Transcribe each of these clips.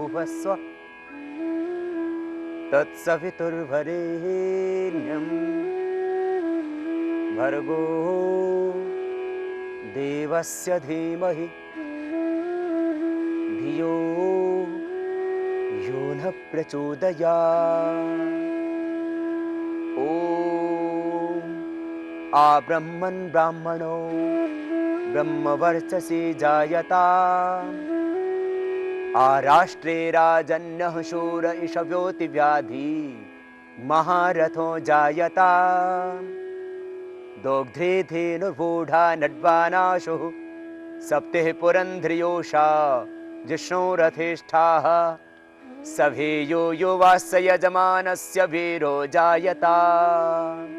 भुवस्व तत्सवितुर्वरेण्यं भर्गो देवस्य धीमहि धियो यो न प्रचोदयात्। ॐ आब्रह्मन् ब्राह्मणो ब्रह्मवर्चसे जायताम् आराष्ट्रे राजन्यः शूर इषव्योतिव्याधि महारथो जायताम् दोग्ध्रे धेनुर्वूढा नड्वानाशुः सप्तिः पुरन्ध्रियोषा जिष्णो रथेष्ठाः सभेयो युवास्य यजमानस्य वीरो जायताम्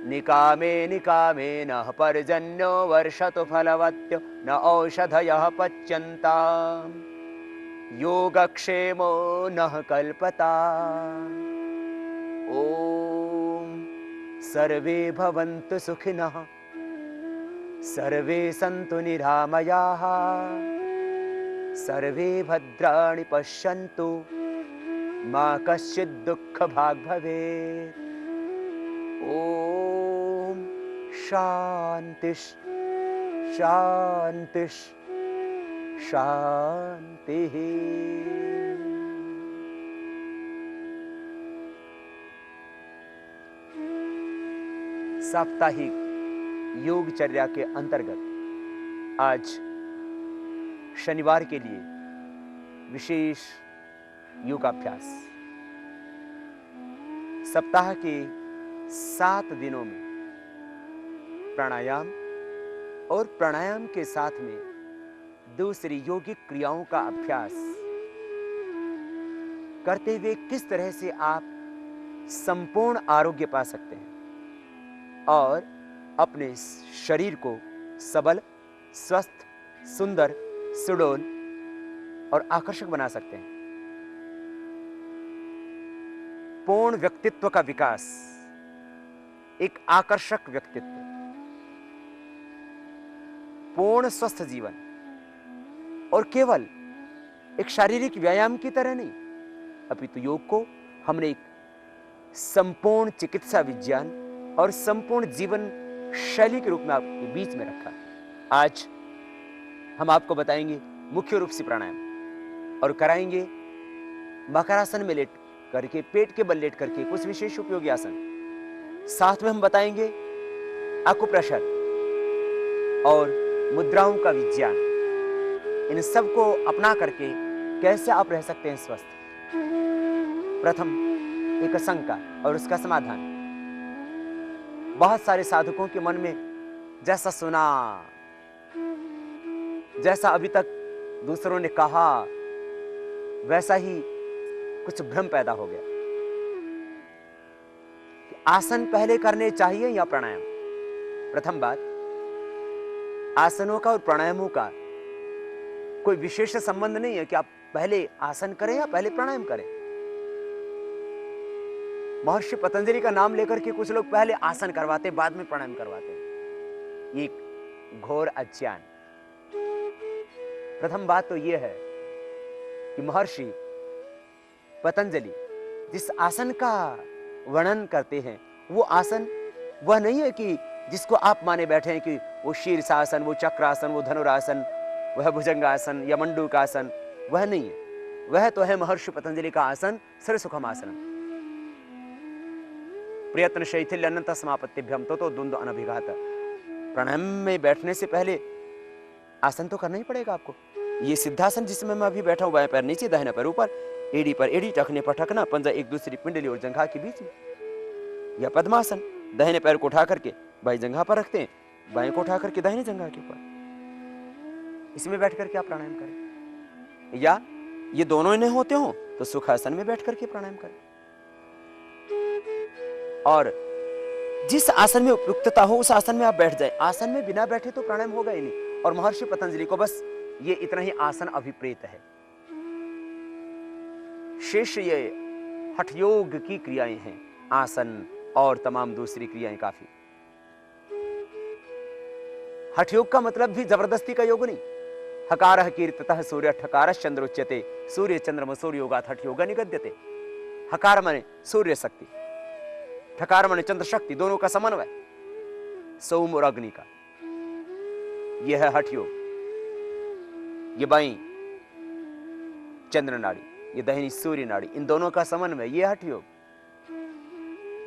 निकामे निकामेन पर्जन्यो वर्षतु फलवत्यो न औषधयः पच्यन्ताम् योगक्षेमो नः कल्पताम्। ॐ सर्वे भवन्तु सुखिनः सर्वे सन्तु निरामयाः सर्वे भद्राणि पश्यन्तु मा कश्चित् दुःखभाग् भवेत्। ॐ शान्तिः शान्तिः शान्तिः। साप्ताहिक योगचर्या के अंतर्गत आज शनिवार के लिए विशेष योगाभ्यास। सप्ताह के 7 दिनों में प्राणायाम और प्राणायाम के साथ में दूसरी यौगिक क्रियाओं का अभ्यास करते हुए किस तरह से आप संपूर्ण आरोग्य पा सकते हैं और अपने शरीर को सबल, स्वस्थ, सुंदर, सुडौल और आकर्षक बना सकते हैं। पूर्ण व्यक्तित्व का विकास, एक आकर्षक व्यक्तित्व, पूर्ण स्वस्थ जीवन और केवल एक शारीरिक व्यायाम की तरह नहीं, अपितु योग को हमने एक संपूर्ण चिकित्सा विज्ञान और संपूर्ण जीवन शैली के रूप में आपके बीच में रखा। आज हम आपको बताएंगे मुख्य रूप से प्राणायाम और कराएंगे मकरासन में लेट करके, पेट के बल लेट करके कुछ विशेष उपयोगी आसन। साथ में हम बताएंगे आकुप्रेशर और मुद्राओं का विज्ञान। इन सब को अपना करके कैसे आप रह सकते हैं स्वस्थ। प्रथम एक शंका और उसका समाधान। बहुत सारे साधकों के मन में जैसा सुना, जैसा अभी तक दूसरों ने कहा, वैसा ही कुछ भ्रम पैदा हो गया कि आसन पहले करने चाहिए या प्राणायाम। प्रथम बात, आसनों का और प्राणायामों का कोई विशेष संबंध नहीं है कि आप पहले आसन करें या पहले प्राणायाम करें। महर्षि पतंजलि का नाम लेकर के कुछ लोग पहले आसन करवाते, बाद में प्राणायाम करवाते हैं। ये घोर अज्ञान। प्रथम बात तो यह है कि महर्षि पतंजलि जिस आसन का वर्णन करते हैं, वो आसन वह नहीं है कि जिसको आप माने बैठे हैं कि वो शीर्षासन, वो चक्रासन, वो धनुरासन, वह भुजंगासन या मंडूकासन, वह नहीं है। वह तो है महर्षि पतंजलि का आसन सर्वसुखम आसनम। प्रयत्न शैथिल्य अनंत समापत्तिभ्यम तो द्वंद्व अनभिघात। प्राणायाम में बैठने से पहले आसन तो करना ही पड़ेगा आपको। ये सिद्धासन जिसमें मैं अभी बैठा हूं, बाएं पैर नीचे, दाहिना पैर ऊपर, एड़ी पर एड़ी, टखने पर टखना, पंजा एक दूसरी पिंडली और जंघा के बीच में। या पद्मासन, दाहिने पैर को उठा करके बाएं जंघा पर रखते हैं, बाएं को उठा करके दाहिने जंघा के ऊपर। इसमें बैठ करके आप प्राणायाम करें। या ये दोनों नहीं होते हो तो सुखासन में बैठ करके प्राणायाम करें। और जिस आसन में उपयुक्तता हो उस आसन में आप बैठ जाए। आसन में बिना बैठे तो प्राणायाम होगा ही नहीं। और महर्षि पतंजलि को बस ये इतना ही आसन अभिप्रेत है। शेष ये हठ योग की क्रियाएं हैं, आसन और तमाम दूसरी क्रियाएं काफी। हठ योग का मतलब भी जबरदस्ती का योग नहीं। हकारः कीर्तितः सूर्य ठकारश्चंद्र उच्यते सूर्य चंद्रम सूर्योगात् हठ योगा निगद्यते। हकार माने सूर्य शक्ति, ठकार माने चंद्र शक्ति, दोनों का समन्वय, सोम और अग्नि का। यह है हठ योग। ये बाई चंद्र नाड़ी, ये दाहिनी सूर्य नाड़ी, इन दोनों का समन्वय, यह हठ योग।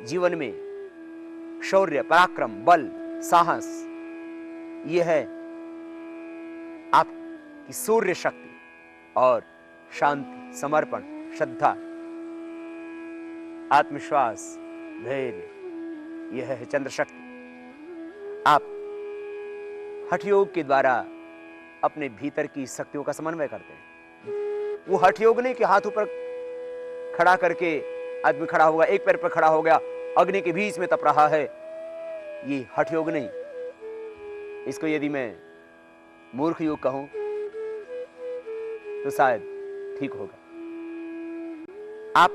जीवन में शौर्य, पराक्रम, बल, साहस, यह है आपकी सूर्य शक्ति। और शांति, समर्पण, श्रद्धा, आत्मविश्वास, धैर्य, यह है चंद्र शक्ति। आप हठ योग के द्वारा अपने भीतर की शक्तियों का समन्वय करते हैं। वो हठ योग नहीं कि हाथ ऊपर खड़ा करके आदमी खड़ा होगा, एक पैर पर खड़ा हो गया, अग्नि के बीच में तप रहा है, ये हठ योग नहीं। इसको यदि मैं मूर्ख योग कहूं तो शायद ठीक होगा। आप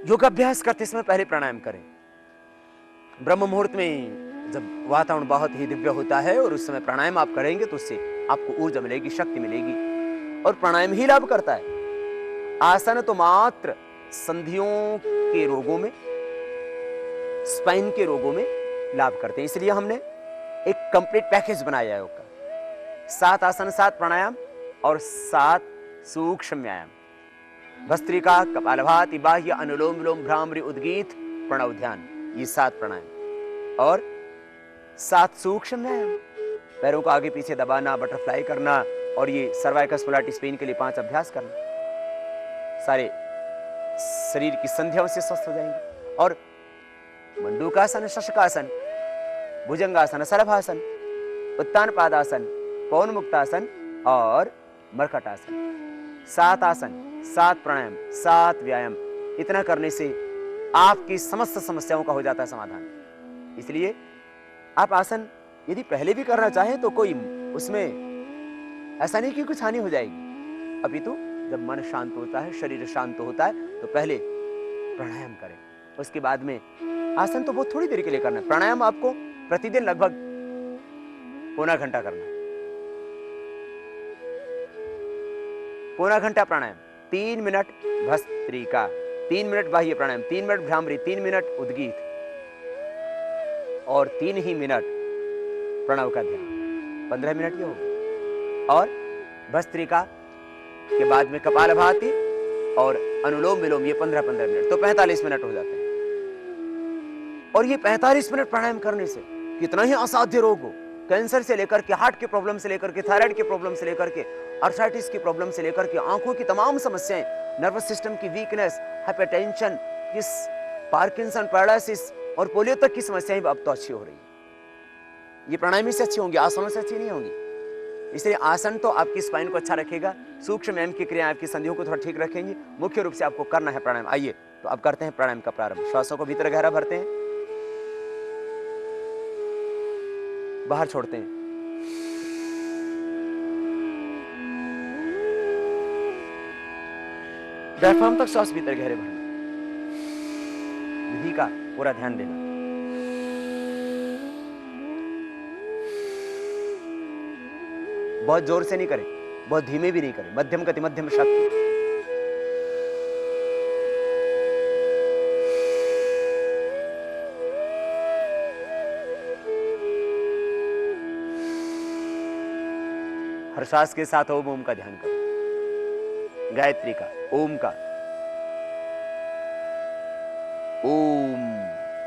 योगाभ्यास करते समय पहले प्राणायाम करें। ब्रह्म मुहूर्त में जब वातावरण बहुत ही दिव्य होता है और उस समय प्राणायाम आप करेंगे तो उससे आपको ऊर्जा मिलेगी, शक्ति मिलेगी, और प्राणायाम ही लाभ करता है। आसन तो मात्र संधियों के रोगों में, स्पाइन के रोगों में लाभ करते हैं। इसलिए हमने एक कंप्लीट पैकेज बनाया है योग का। 7 आसन, 7 प्राणायाम और 7 सूक्ष्म व्यायाम। भस्त्रिका, कपालभाति, बाह्य, अनुलोम विलोम, भ्रामरी, उद्गीत, प्रणव, ध्यान, ये 7 प्राणायाम और 7 सूक्ष्म व्यायाम। पैरों को आगे पीछे दबाना, बटरफ्लाई करना, और ये सर्वाइकल स्पोलाइटिस पेन के लिए 5 अभ्यास करना। सारे शरीर की संधियों से स्वस्थ हो जाएंगे। और मंडूकासन, शशकासन, भुजंगासन, सरभासन, उत्तान पादासन, पवन मुक्तासन और मरकटासन। 7 आसन, 7 प्राणायाम, 7 व्यायाम, इतना करने से आपकी समस्त समस्याओं का हो जाता है समाधान। इसलिए आप आसन यदि पहले भी करना चाहें तो कोई उसमें ऐसा नहीं कि कुछ हानि हो जाएगी। अपितु जब मन शांत होता है, शरीर शांत होता है, तो पहले प्राणायाम करें, उसके बाद में आसन तो बहुत थोड़ी देर के लिए करना है। प्राणायाम आपको प्रतिदिन लगभग पौना घंटा करना है। पौना घंटा प्राणायाम, 3 मिनट भस्त्रिका, 3 मिनट बाह्य प्राणायाम, 3 मिनट भ्रामरी, 3 मिनट उद्गीत और 3 ही मिनट प्रणव का ध्यान, 15 मिनट ये होगा। और भस्त्रिका के बाद में कपालभाति और अनुलोम विलोम, ये 15-15 मिनट, तो 45 मिनट हो जाते हैं। और ये 45 मिनट प्राणायाम करने से कितना ही असाध्य रोग हो, कैंसर से लेकर के, हार्ट की प्रॉब्लम से लेकर के, थायराइड की प्रॉब्लम से लेकर के, आर्थराइटिस की प्रॉब्लम से लेकर के, आंखों की तमाम समस्याएं, नर्वस सिस्टम की वीकनेस, हाइपरटेंशन, किस पार्किंसन, पैरालिसिस और पोलियो तक की समस्याएं अब तो अच्छी हो रही है। ये प्राणायाम से अच्छी होंगी, आसनों से अच्छी नहीं होंगी। इसलिए आसन तो आपकी स्पाइन को अच्छा रखेगा, सूक्ष्म व्यायाम की क्रिया आपकी संधियों को थोड़ा ठीक रखेंगे। मुख्य रूप से आपको करना है प्राणायाम। आइए तो अब करते हैं प्राणायाम का प्रारंभ। श्वासों को भीतर गहरा भरते हैं, बाहर छोड़ते हैं। डायफ्राम तक श्वास भीतर गहरे भरना, विधि का पूरा ध्यान देना। बहुत जोर से नहीं करें, बहुत धीमे भी नहीं करें, मध्यम गति, मध्यम शक्ति। हर श्वास के साथ ओम का ध्यान करो, गायत्री का, ओम का। ओम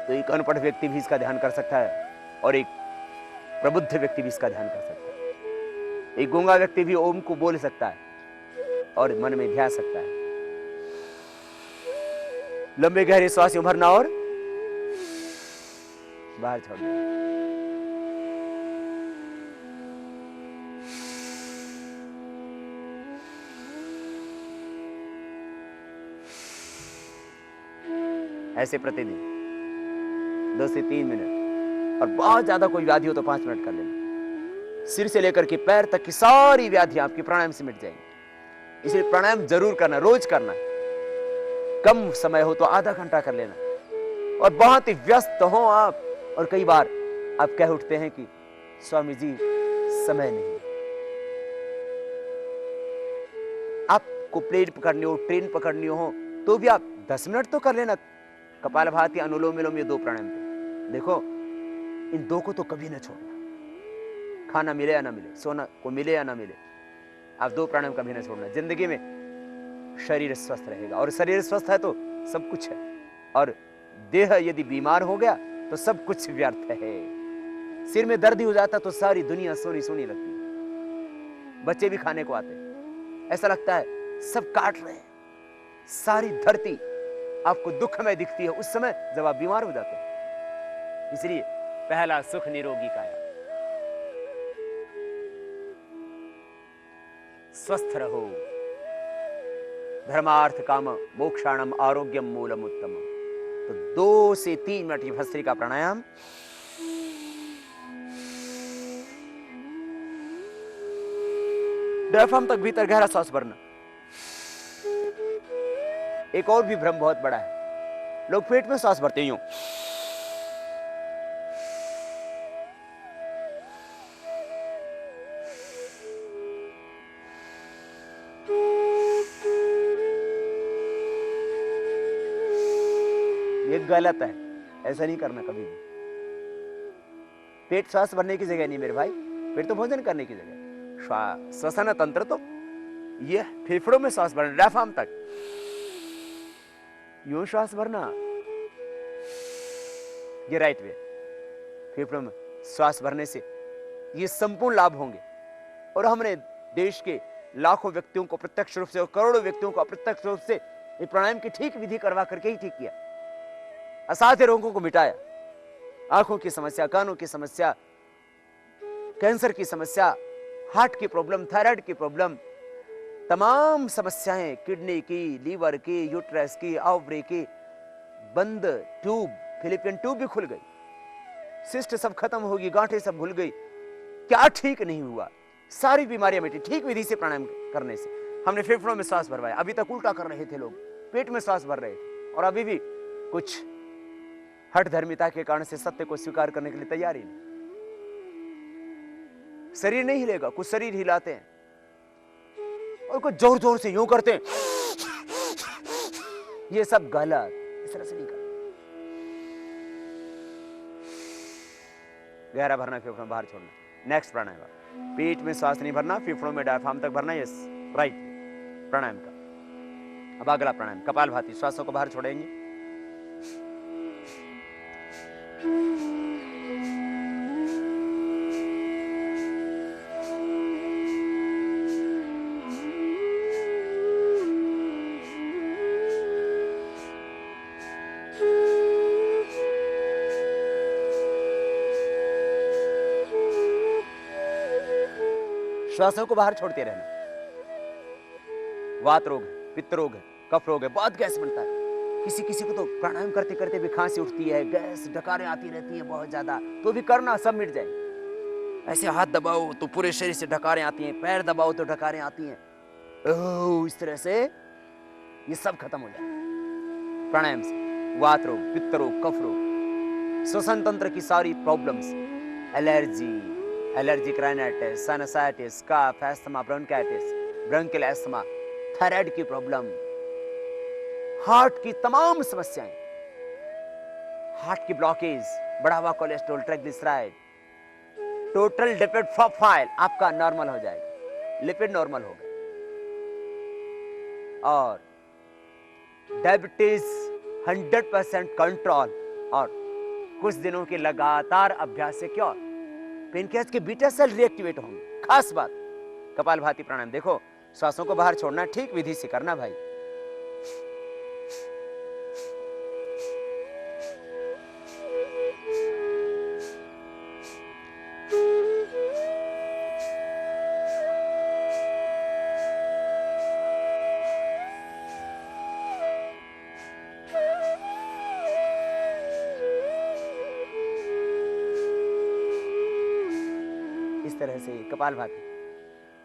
तो एक अनपढ़ व्यक्ति भी इसका ध्यान कर सकता है और एक प्रबुद्ध व्यक्ति भी इसका ध्यान कर सकता है। एक गूंगा व्यक्ति भी ओम को बोल सकता है और मन में ध्यान सकता है। लंबे गहरे श्वास भरना और बाहर छोड़ देना। ऐसे प्रतिदिन 2 से 3 मिनट, और बहुत ज्यादा कोई व्याधि हो तो 5 मिनट कर लेना। सिर से लेकर के पैर तक की सारी व्याधियां आपकी प्राणायाम से मिट जाएंगी। इसलिए प्राणायाम जरूर करना, रोज करना। कम समय हो तो आधा घंटा कर लेना। और बहुत ही व्यस्त हो आप और कई बार आप कह उठते हैं कि स्वामी जी समय नहीं, आपको प्लेन पकड़नी हो, ट्रेन पकड़नी हो, तो भी आप 10 मिनट तो कर लेना कपालभाति, अनुलोम विलोम, ये 2 प्राणायाम तो। देखो इन 2 को तो कभी ना छोड़ना, खाना मिले या ना मिले, सोना को मिले या ना मिले, आप 2 प्राणायाम कभी ना छोड़ना। जिंदगी में शरीर स्वस्थ रहेगा, और शरीर स्वस्थ है तो सब कुछ है, और देह यदि बीमार हो गया तो सब कुछ व्यर्थ है। सिर में दर्द ही हो जाता तो सारी दुनिया सोनी सोनी लगती है। बच्चे भी खाने को आते हैं, ऐसा लगता है सब काट रहे हैं, सारी धरती आपको दुखमय दिखती है उस समय जब आप बीमार हो जाते हैं। इसलिए पहला सुख निरोगी काया, स्वस्थ रहो। धर्मार्थ काम मोक्षाणम आरोग्यम मूलम उत्तम। तो 2 से 3 मिनट की भस्त्रिका प्राणायाम। डायफ्राम तक भीतर गहरा सांस भरना। एक और भी भ्रम बहुत बड़ा है, लोग पेट में सांस भरते यूं, ये गलत है, ऐसा नहीं करना कभी भी। पेट सांस भरने की जगह नहीं मेरे भाई, पेट तो भोजन करने की जगह। श्वसन तंत्र तो ये फेफड़ों में सांस भरना, डायफ्राम तक यूं श्वास भरना, ये राइट वे। फेफड़ों में श्वास भरने से ये संपूर्ण लाभ होंगे। और हमने देश के लाखों व्यक्तियों को प्रत्यक्ष रूप से और करोड़ों व्यक्तियों को अप्रत्यक्ष रूप से ये प्राणायाम की ठीक विधि करवा करके ही ठीक किया, असाध्य रोगों को मिटाया। आंखों की समस्या, कानों की समस्या, कैंसर की समस्या, हार्ट की प्रॉब्लम, थायराइड की प्रॉब्लम, तमाम समस्याएं, किडनी की, लीवर की, यूट्रस की, ओवरी की, बंद ट्यूब, फिलिपियन ट्यूब भी खुल गई, सिस्ट सब खत्म होगी, गांठें सब भूल गई, क्या ठीक नहीं हुआ, सारी बीमारियां मिटी ठीक विधि से प्राणायाम करने से। हमने फेफड़ों में सांस भरवाया, अभी तक उल्टा कर रहे थे लोग, पेट में सांस भर रहे थे, और अभी भी कुछ हठ धर्मिता के कारण से सत्य को स्वीकार करने के लिए तैयार ही नहीं। शरीर नहीं हिलेगा, कुछ शरीर हिलाते हैं और कुछ जोर जोर से यूं करते हैं, ये सब गलत, इस तरह से नहीं करना। गहरा भरना, फेफड़ों में बाहर छोड़ना। नेक्स्ट प्राणायाम, पेट में सांस नहीं भरना, फेफड़ों में डायफ्राम तक भरना, यस राइट प्राणायाम का। अब अगला प्राणायाम कपालभाति, श्वासों को बाहर छोड़ेंगे। श्वासों को बाहर छोड़ते रहना। वात रोग है, पित्त रोग है, कफ रोग है, बहुत गैस बनता है। किसी किसी को तो प्राणायाम करते करते भी खांसी उठती है, गैस डकारें आती रहती है बहुत ज्यादा, तो भी करना, सब मिट जाएंगे। ऐसे हाथ दबाओ तो पूरे शरीर से डकारें आती हैं, पैर दबाओ तो डकारें आती हैं, ओह इस तरह से ये सब खत्म हो जाए प्राणायाम से। वात रोग, पित्त रोग, कफ रोग, श्वसन तंत्र की सारी problems, allergy, allergic rhinitis, sinusitis, कफ, asthma, bronchitis, bronchial asthma, thyroid की प्रॉब्लम, हार्ट की तमाम समस्याएं, हार्ट की ब्लॉकेज, बढ़ा हुआ cholesterol, triglyceride, total lipid profile आपका नॉर्मल हो जाएगा, लिपिड नॉर्मल होगा। और डायबिटीज 100% कंट्रोल, और कुछ दिनों के लगातार अभ्यास से क्या पेनक्रियास के बीटा सेल रिएक्टिवेट होंगे। खास बात कपालभाति प्राणायाम, देखो श्वासों को बाहर छोड़ना, ठीक विधि से करना भाई। इस तरह से कपालभाति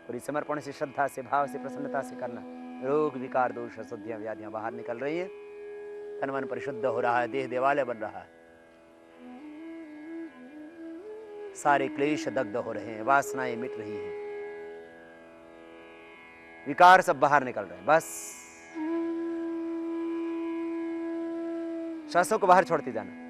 पूरी समर्पण से, श्रद्धा से, भाव से, प्रसन्नता से करना। रोग, विकार, दोष, अशुद्धियां, व्याधियां बाहर निकल रही है, तन मन परिशुद्ध हो रहा है, देह देवालय बन रहा है, सारे क्लेश दग्ध हो रहे हैं, वासनाएं मिट रही हैं। विकार सब बाहर निकल रहे हैं। बस श्वासों को बाहर छोड़ते जाना।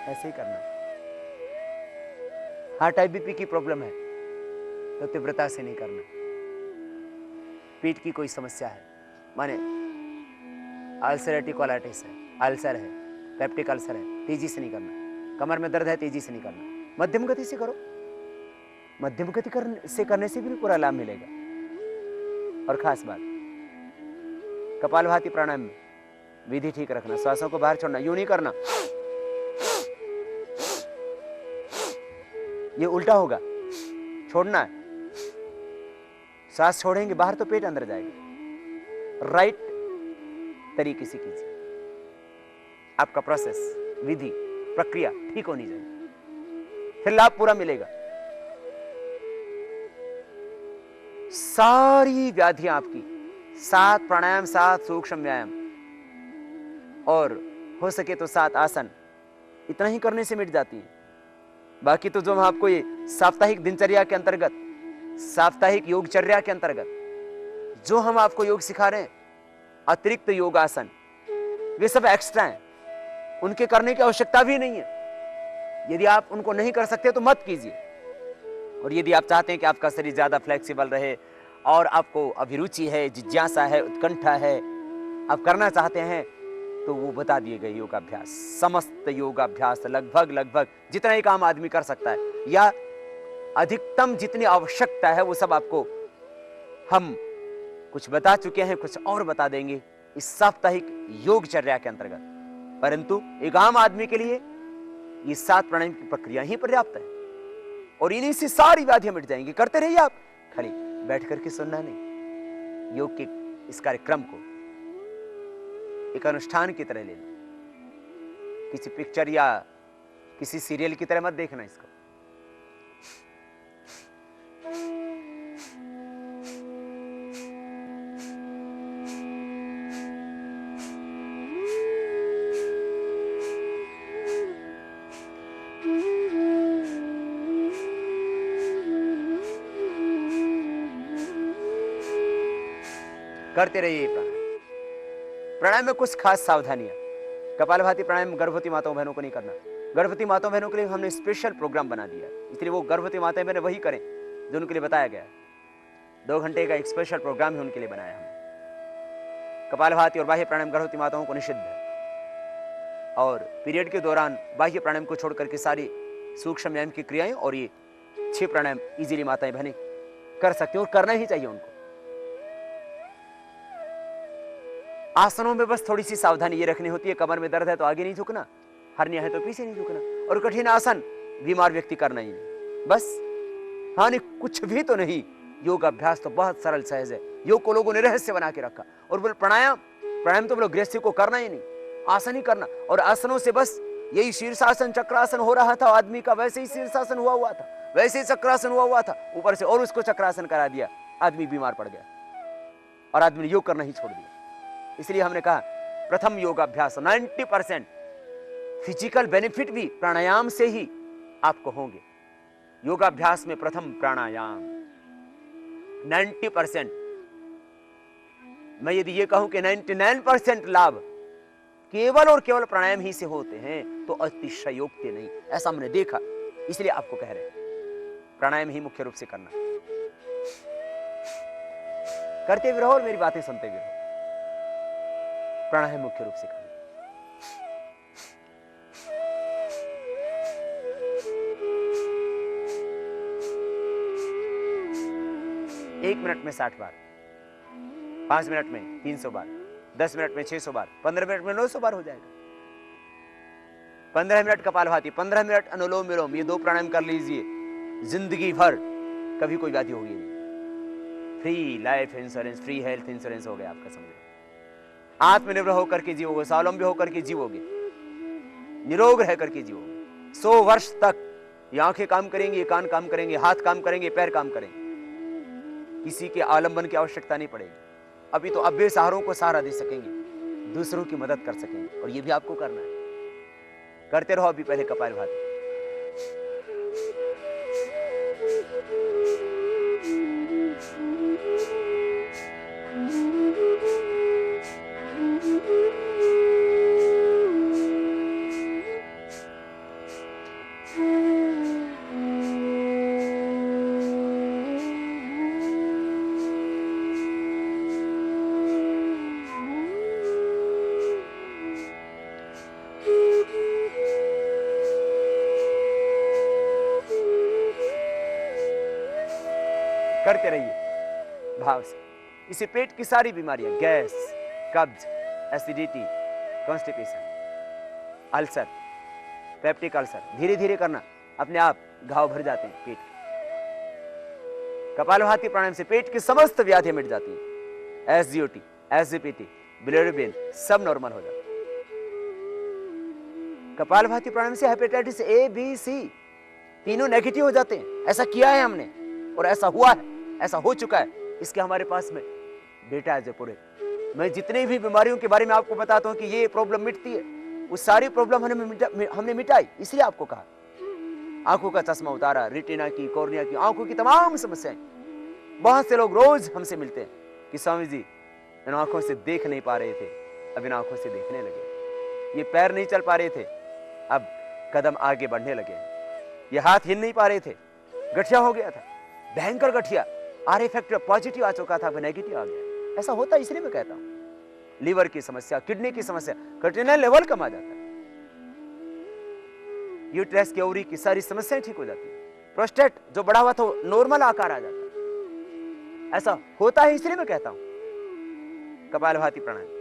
ऐसे ही करना। हार्ट टाइप बीपी की प्रॉब्लम है तो तीव्रता से नहीं करना। पीठ की कोई समस्या है, माने अल्सरेटिव कोलाइटिस है, अल्सर है, पेप्टिक अल्सर है, तेजी से नहीं करना। कमर में दर्द है, तेजी से नहीं करना। मध्यम गति से करो। मध्यम गति से करने से भी पूरा लाभ मिलेगा। और खास बात, कपालभाति प्राणायाम में विधि ठीक रखना। श्वासों को बाहर छोड़ना, यूं नहीं करना, ये उल्टा होगा। छोड़ना है, सांस छोड़ेंगे बाहर तो पेट अंदर जाएगा। राइट तरीके से कीजिए। आपका प्रोसेस, विधि, प्रक्रिया ठीक होनी चाहिए, फिर लाभ पूरा मिलेगा। सारी व्याधियां आपकी 7 प्राणायाम, 7 सूक्ष्म व्यायाम और हो सके तो 7 आसन, इतना ही करने से मिट जाती है। बाकी तो जो हम आपको ये साप्ताहिक दिनचर्या के अंतर्गत, साप्ताहिक योगचर्या के अंतर्गत जो हम आपको योग सिखा रहे हैं, अतिरिक्त योगासन, वे सब एक्स्ट्रा हैं। उनके करने की आवश्यकता भी नहीं है। यदि आप उनको नहीं कर सकते तो मत कीजिए। और यदि आप चाहते हैं कि आपका शरीर ज्यादा फ्लेक्सिबल रहे और आपको अभिरुचि है, जिज्ञासा है, उत्कंठा है, आप करना चाहते हैं, तो वो बता दिए गए योगाभ्यास, समस्त योगाभ्यास लगभग जितना एक आम आदमी कर सकता है या अधिकतम जितनी आवश्यकता है, वो सब आपको हम कुछ बता चुके हैं, कुछ और बता देंगे इस साप्ताहिक योगचर्या के अंतर्गत। परंतु एक आम आदमी के लिए ये 7 प्राणायाम की प्रक्रिया ही पर्याप्त है और इन्हीं से सारी व्याधियां मिट जाएंगी। करते रहिए आप, खाली बैठ करके सुनना नहीं। योग के इस कार्यक्रम को एक अनुष्ठान की तरह लेना, किसी पिक्चर या किसी सीरियल की तरह मत देखना इसको। करते रहिए प्राणायाम। प्राणायाम में कुछ खास सावधानियां। कपालभाति प्राणायाम गर्भवती माताओं बहनों को नहीं करना। गर्भवती माताओं बहनों के लिए हमने स्पेशल प्रोग्राम बना दिया, इसलिए वो गर्भवती माताएं बहनें वही करें जो उनके लिए बताया गया है। 2 घंटे का एक स्पेशल प्रोग्राम ही उनके लिए बनाया हमने। कपालभाति और बाह्य प्राणायाम गर्भवती माताओं को निषिद्ध है और पीरियड के दौरान बाह्य प्राणायाम को छोड़कर के सारी सूक्ष्म व्यायाम की क्रियाएं और ये 6 प्राणायाम इजीली माताएं बहनें कर सकती हैं और करना ही चाहिए उनको। आसनों में बस थोड़ी सी सावधानी ये रखनी होती है, कमर में दर्द है तो आगे नहीं झुकना, हर्निया है तो पीछे नहीं झुकना, और कठिन आसन बीमार व्यक्ति करना ही नहीं, बस। हाँ, नहीं कुछ भी तो नहीं। योग अभ्यास तो बहुत सरल सहज है। योग को लोगों ने रहस्य बना के रखा और बोले प्राणायाम तो बोलो गृहस्थी को करना ही नहीं, आसन ही करना। और आसनों से बस यही शीर्षासन चक्रासन हो रहा था आदमी का, वैसे ही शीर्षासन हुआ था, वैसे ही चक्रासन हुआ था, ऊपर से और उसको चक्रासन करा दिया, आदमी बीमार पड़ गया और आदमी ने योग करना ही छोड़ दिया। इसलिए हमने कहा प्रथम योगाभ्यास 90% फिजिकल बेनिफिट भी प्राणायाम से ही आपको होंगे। योगाभ्यास में प्रथम प्राणायाम 90%। मैं यदि ये कहूं कि 99% लाभ केवल और केवल प्राणायाम ही से होते हैं तो अतिशयोक्ति नहीं, ऐसा हमने देखा। इसलिए आपको कह रहे हैं प्राणायाम ही मुख्य रूप से करना। करते भी रहो और मेरी बातें सुनते भी रहो। प्राणायाम मुख्य रूप से करना। 1 मिनट में 60 बार, 5 मिनट में 300 बार, 10 मिनट में 600 बार, 15 मिनट में 900 बार हो जाएगा। 15 मिनट कपालभाति, 15 मिनट अनुलोम विलोम, ये 2 प्राणायाम कर लीजिए। जिंदगी भर कभी कोई व्याधि होगी नहीं। Free life insurance, free health insurance हो गया आपका, समझो। आत्मनिर्भर होकर के जीवोगे, स्वावलंबी होकर के जीवोगे, निरोग रह करके जीवोगे। 100 वर्ष तक ये आंखें काम करेंगी, ये कान काम करेंगे, हाथ काम करेंगे, पैर काम करेंगे, किसी के आलंबन की आवश्यकता नहीं पड़ेगी। अभी तो आप बेसहारों को सहारा दे सकेंगे, दूसरों की मदद कर सकेंगे, और ये भी आपको करना है। करते रहो अभी पहले कपालभाति। करते रहिए भाव से। इसे पेट की सारी बीमारियां, गैस, कब्ज, acidity, constipation, ulcer, peptic ulcer, धीरे धीरे करना, अपने आप घाव भर जाते हैं पेट के। कपालभाति प्राणायाम से पेट की समस्त व्याधियां मिट जाती हैं। एसजीओटी, एसजीपीटी, बिलिरुबिन सब नॉर्मल हो जाता है। कपालभाति प्राणायाम से हेपेटाइटिस ए, बी, सी तीनों नेगेटिव हो जाते हैं। ऐसा किया है हमने और ऐसा हुआ है, ऐसा हो चुका है। इसके हमारे पास में डेटा है जो पूरे। मैं जितने भी बीमारियों के बारे में आपको बताता हूं कि ये प्रॉब्लम मिटती है, वो सारी प्रॉब्लम हमने मिटाई। इसलिए आपको कहा, आंखों का चश्मा उतारा, रेटिना की, कॉर्निया की, आंखों की तमाम समस्याएं। बहुत से लोग रोज हमसे मिलते हैं कि स्वामी जी इन आंखों से देख नहीं पा रहे थे, अब इन आंखों से देखने लगे। ये पैर नहीं चल पा रहे थे, अब कदम आगे बढ़ने लगे। ये हाथ हिल नहीं पा रहे थे, गठिया हो गया था, भयंकर गठिया, आर फैक्टर पॉजिटिव आ चुका था, अब नेगेटिव आ गया। ऐसा होता है, इसलिए मैं कहता हूं। लीवर की समस्या, किडनी की समस्या, क्रिएटिनिन लेवल कम आ जाता है, यूट्रस की ओवरी की सारी समस्याएं ठीक हो जाती है। प्रोस्टेट जो बढ़ा हुआ था नॉर्मल आकार आ जाता है। ऐसा होता है, इसलिए मैं कहता हूं कपालभाति प्राणायाम।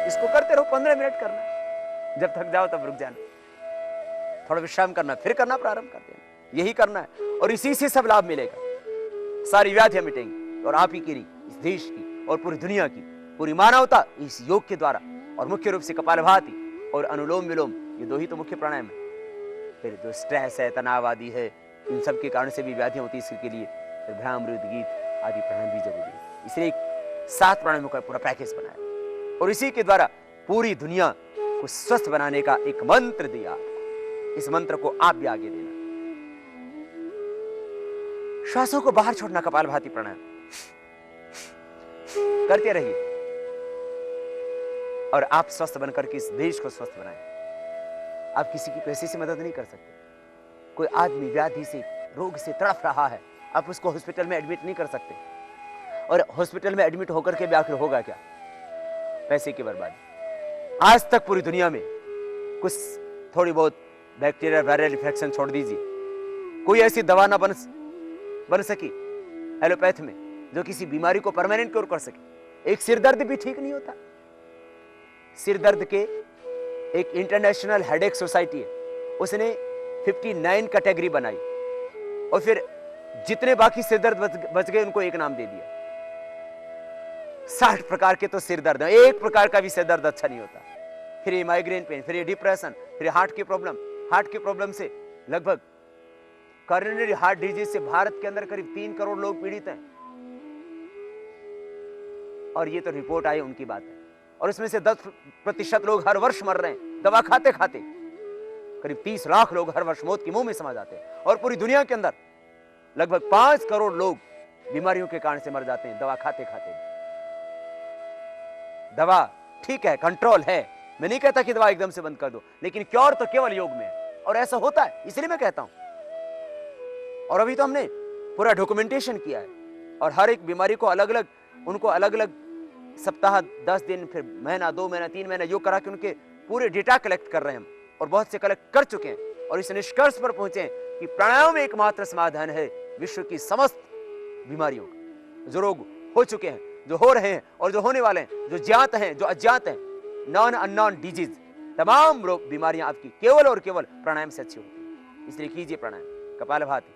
इसको करते रहो, 15 मिनट करना, जब थक जाओ तब रुक जाना, थोड़ा विश्राम करना, फिर करना प्रारंभ कर देना। यही करना है और इसी से सब लाभ मिलेगा, सारी व्याधियां मिटेंगी। और आप ही की, इस देश की और पूरी दुनिया की, पूरी मानवता इस योग के द्वारा, और मुख्य रूप से कपालभाति और अनुलोम विलोम, ये दो ही तो मुख्य प्राणायाम है। फिर जो स्ट्रेस है, तनाव आदि है, इन सब के कारण से भी व्याधियां होती है, इसके लिए फिर भ्रामृत, गीत आदि प्राणायाम भी जरूरी है। इसलिए 7 प्राणायामों का पूरा पैकेज बनाया और इसी के द्वारा पूरी दुनिया को स्वस्थ बनाने का एक मंत्र दिया। इस मंत्र को आप भी आगे देना। श्वासों को बाहर छोड़ना, कपालभाति प्राणायाम करते रहिए और आप स्वस्थ बनकर के इस देश को स्वस्थ बनाएं। आप किसी की पैसे से मदद नहीं कर सकते। कोई आदमी व्याधि से, रोग से तड़फ रहा है, आप उसको हॉस्पिटल में एडमिट नहीं कर सकते। और हॉस्पिटल में एडमिट होकर के भी आखिर होगा क्या? पैसे की बर्बादी। आज तक पूरी दुनिया में कुछ थोड़ी बहुत बैक्टीरिया, वायरल इन्फेक्शन छोड़ दीजिए, कोई ऐसी दवा ना बन सकी एलोपैथ में जो किसी बीमारी को परमानेंट क्योर कर सके। एक सिर दर्द भी ठीक नहीं होता। सिर दर्द के एक इंटरनेशनल हेडेक सोसाइटी है, उसने 59 कैटेगरी बनाई और फिर जितने बाकी सिर दर्द बच गए उनको एक नाम दे दिया। 60 प्रकार के तो सिर दर्द है, एक प्रकार का भी सिर दर्द अच्छा नहीं होता। फिर ये माइग्रेन पेन, फिर ये डिप्रेशन, फिर हार्ट की प्रॉब्लम। हार्ट की प्रॉब्लम से लगभग कॉरोनरी हार्ट डिजीज से भारत के अंदर करीब 3 करोड़ लोग पीड़ित हैं। और ये तो रिपोर्ट आई, उनकी बात है। और इसमें से 10% लोग हर वर्ष मर रहे हैं दवा खाते खाते। करीब 30 लाख लोग हर वर्ष मौत के मुंह में समा जाते हैं। और पूरी दुनिया के अंदर लगभग 5 करोड़ लोग बीमारियों के कारण से मर जाते हैं दवा खाते खाते। दवा ठीक है, कंट्रोल है, मैं नहीं कहता कि दवा एकदम से बंद कर दो, लेकिन क्योर तो केवल योग में है। और ऐसा होता है, इसलिए मैं कहता हूं। और अभी तो हमने पूरा डॉक्यूमेंटेशन किया है और हर एक बीमारी को अलग अलग, उनको अलग अलग सप्ताह, 10 दिन, फिर महीना, 2 महीना, 3 महीना योग करा के उनके पूरे डेटा कलेक्ट कर रहे हैं हम। और बहुत से कलेक्ट कर चुके हैं और इस निष्कर्ष पर पहुंचे हैं कि प्राणायाम एकमात्र समाधान है विश्व की समस्त बीमारियों का। जो रोग हो चुके हैं, जो हो रहे हैं और जो होने वाले हैं, जो ज्ञात हैं, जो अज्ञात हैं, नॉन अननोन डिजीज, तमाम रोग बीमारियां आपकी केवल और केवल प्राणायाम से अच्छी होती है। इसलिए कीजिए प्राणायाम, कपालभाति।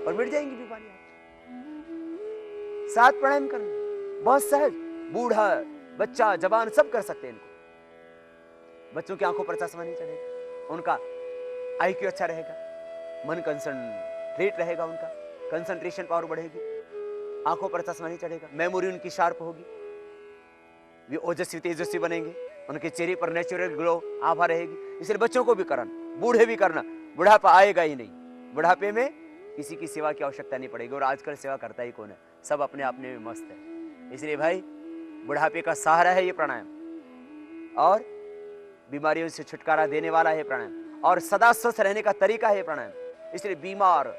और मिट जाएंगी बीमारियां। 7 प्राणायाम करना बहुत सहज, बूढ़ा बच्चा जवान सब कर सकते हैं इनको। बच्चों की आंखों पर चश्मा नहीं चढ़ेगा, उनका आईक्यू अच्छा रहेगा, मन कंसंट्रेट रहेगा, उनका कंसंट्रेशन पावर बढ़ेगी, आंखों पर चश्मा नहीं चढ़ेगा, मेमोरी उनकी शार्प होगी, वे ओजस्वी तेजस्वी बनेंगे, उनके चेहरे पर नेचुरल ग्लो आभा रहेगी। इसलिए बच्चों को भी करना, बूढ़े भी करना, बुढ़ापा आएगा ही नहीं। बुढ़ापे में किसी की सेवा की आवश्यकता नहीं पड़ेगी। और आजकल सेवा करता ही कौन है, सब अपने अपने में मस्त है। इसलिए भाई बुढ़ापे का सहारा है ये प्राणायाम, और बीमारियों से छुटकारा देने वाला है प्राणायाम, और सदा स्वस्थ रहने का तरीका है प्राणायाम। इसलिए बीमार,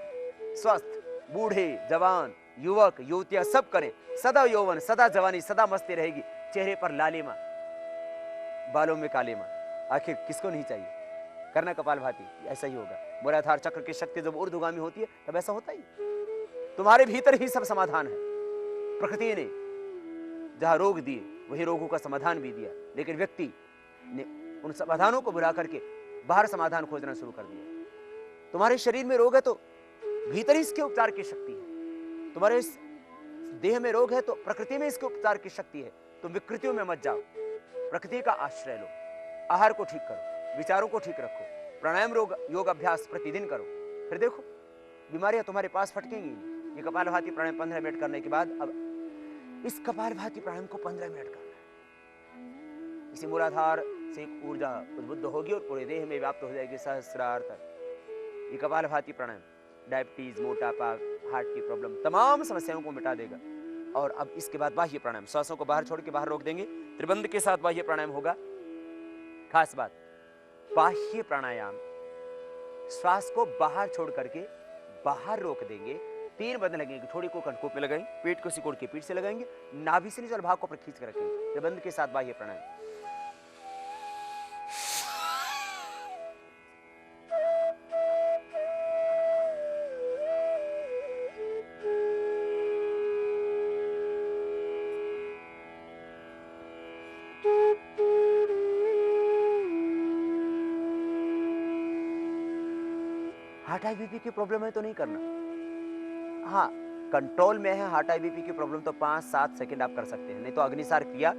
स्वस्थ, बूढ़े, जवान, युवक, युवतियां सब करें। सदा यौवन, सदा जवानी, सदा मस्ती रहेगी। चेहरे पर लालिमा, बालों में कालिमा, आखिर किसको नहीं चाहिए। करना कपालभाति, ऐसा ही होगा। मूलाधार चक्र की शक्ति जब ऊर्ध्वगामी होती है तब ऐसा होता ही। तुम्हारे भीतर ही सब समाधान है। प्रकृति ने जहां रोग दिए वही रोगों का समाधान भी दिया, लेकिन व्यक्ति ने उन समाधानों को भुला करके बाहर समाधान खोजना शुरू कर दिया। तुम्हारे शरीर में रोग है तो भीतर ही इसके उपचार की शक्ति है। तुम्हारे इस देह में रोग है तो प्रकृति में इसके उपचार की शक्ति है। तुम विकृतियों में मत जाओ, प्रकृति का आश्रय लो, आहार को ठीक करो, विचारों को ठीक रखो, प्राणायाम योग अभ्यास प्रतिदिन करो, फिर देखो बीमारियां तुम्हारे पास फटकेंगी। ये कपालभाति प्राणायाम 15 मिनट करने के बाद, अब इस कपालभाति प्राणायाम को 15 मिनट करना है। इसी मूलाधार से एक ऊर्जा उद्बुद्ध होगी और पूरे देह में व्याप्त हो जाएगी सहस्रार तक। ये कपालभाति प्राणायाम डायबिटीज, मोटापा, हार्ट की प्रॉब्लम, तमाम समस्याओं को मिटा देगा। और अब इसके बाद बाह्य प्राणायाम, श्वासों को बाहर छोड़ के बाहर रोक देंगे। त्रिबंध के साथ बाह्य प्राणायाम होगा। खास बात, बाह्य प्राणायाम श्वास को बाहर छोड़ करके बाहर रोक देंगे। 3 बंद लगेंगे, थोड़ी को कंठकों पे लगाएंगे, पेट को सिकोड़ के पीठ से लगाएंगे, नाभि से नीचे भाग को पर खींच कर रखेंगे। त्रिबंध के साथ बाह्य प्राणायाम। हार्ट हाई बीपी की प्रॉब्लम है तो नहीं करना। हाँ, कंट्रोल में है हार्ट हाई बीपी की प्रॉब्लम तो 5-7 सेकंड आप कर सकते हैं, नहीं तो अग्निसार क्रिया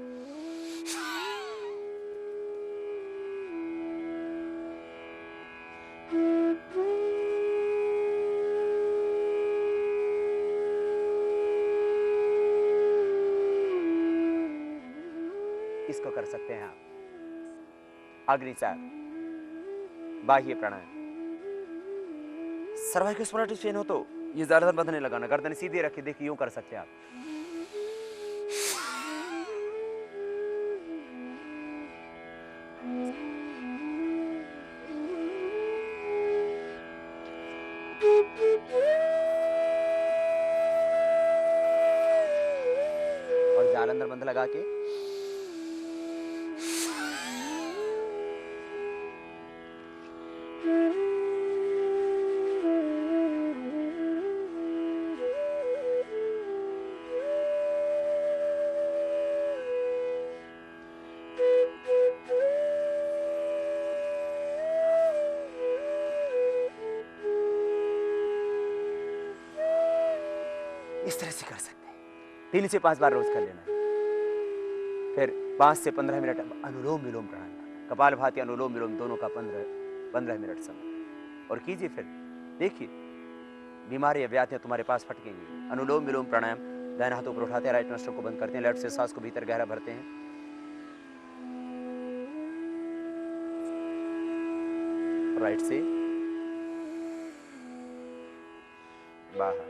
इसको कर सकते हैं आप। अग्निसार, बाह्य प्राणायाम। सर्वाइकल स्पॉन्डिलाइटिस पेन हो तो ये गर्दन बंधने लगाना, गर्दन सीधी रखी, देखिए यूं कर सकते हैं आप। और जालंधर बंध लगा के इस तरह से कर सकते हैं। 3 से 5 बार रोज कर लेना है। फिर 5 से 15 मिनट अनुलोम विलोम प्राणायाम करना। कपालभाति अनुलोम विलोम दोनों का 15 मिनट समय और कीजिए। फिर देखिए बीमारियां व्याधियां तुम्हारे पास फटकेंगी। अनुलोम विलोम प्राणायाम, दाहिने हाथों पर उठाते हैं, राइट नोस्ट्रल को बंद करते हैं, लेफ्ट से सांस को भीतर गहरा भरते हैं, राइट से बाहर।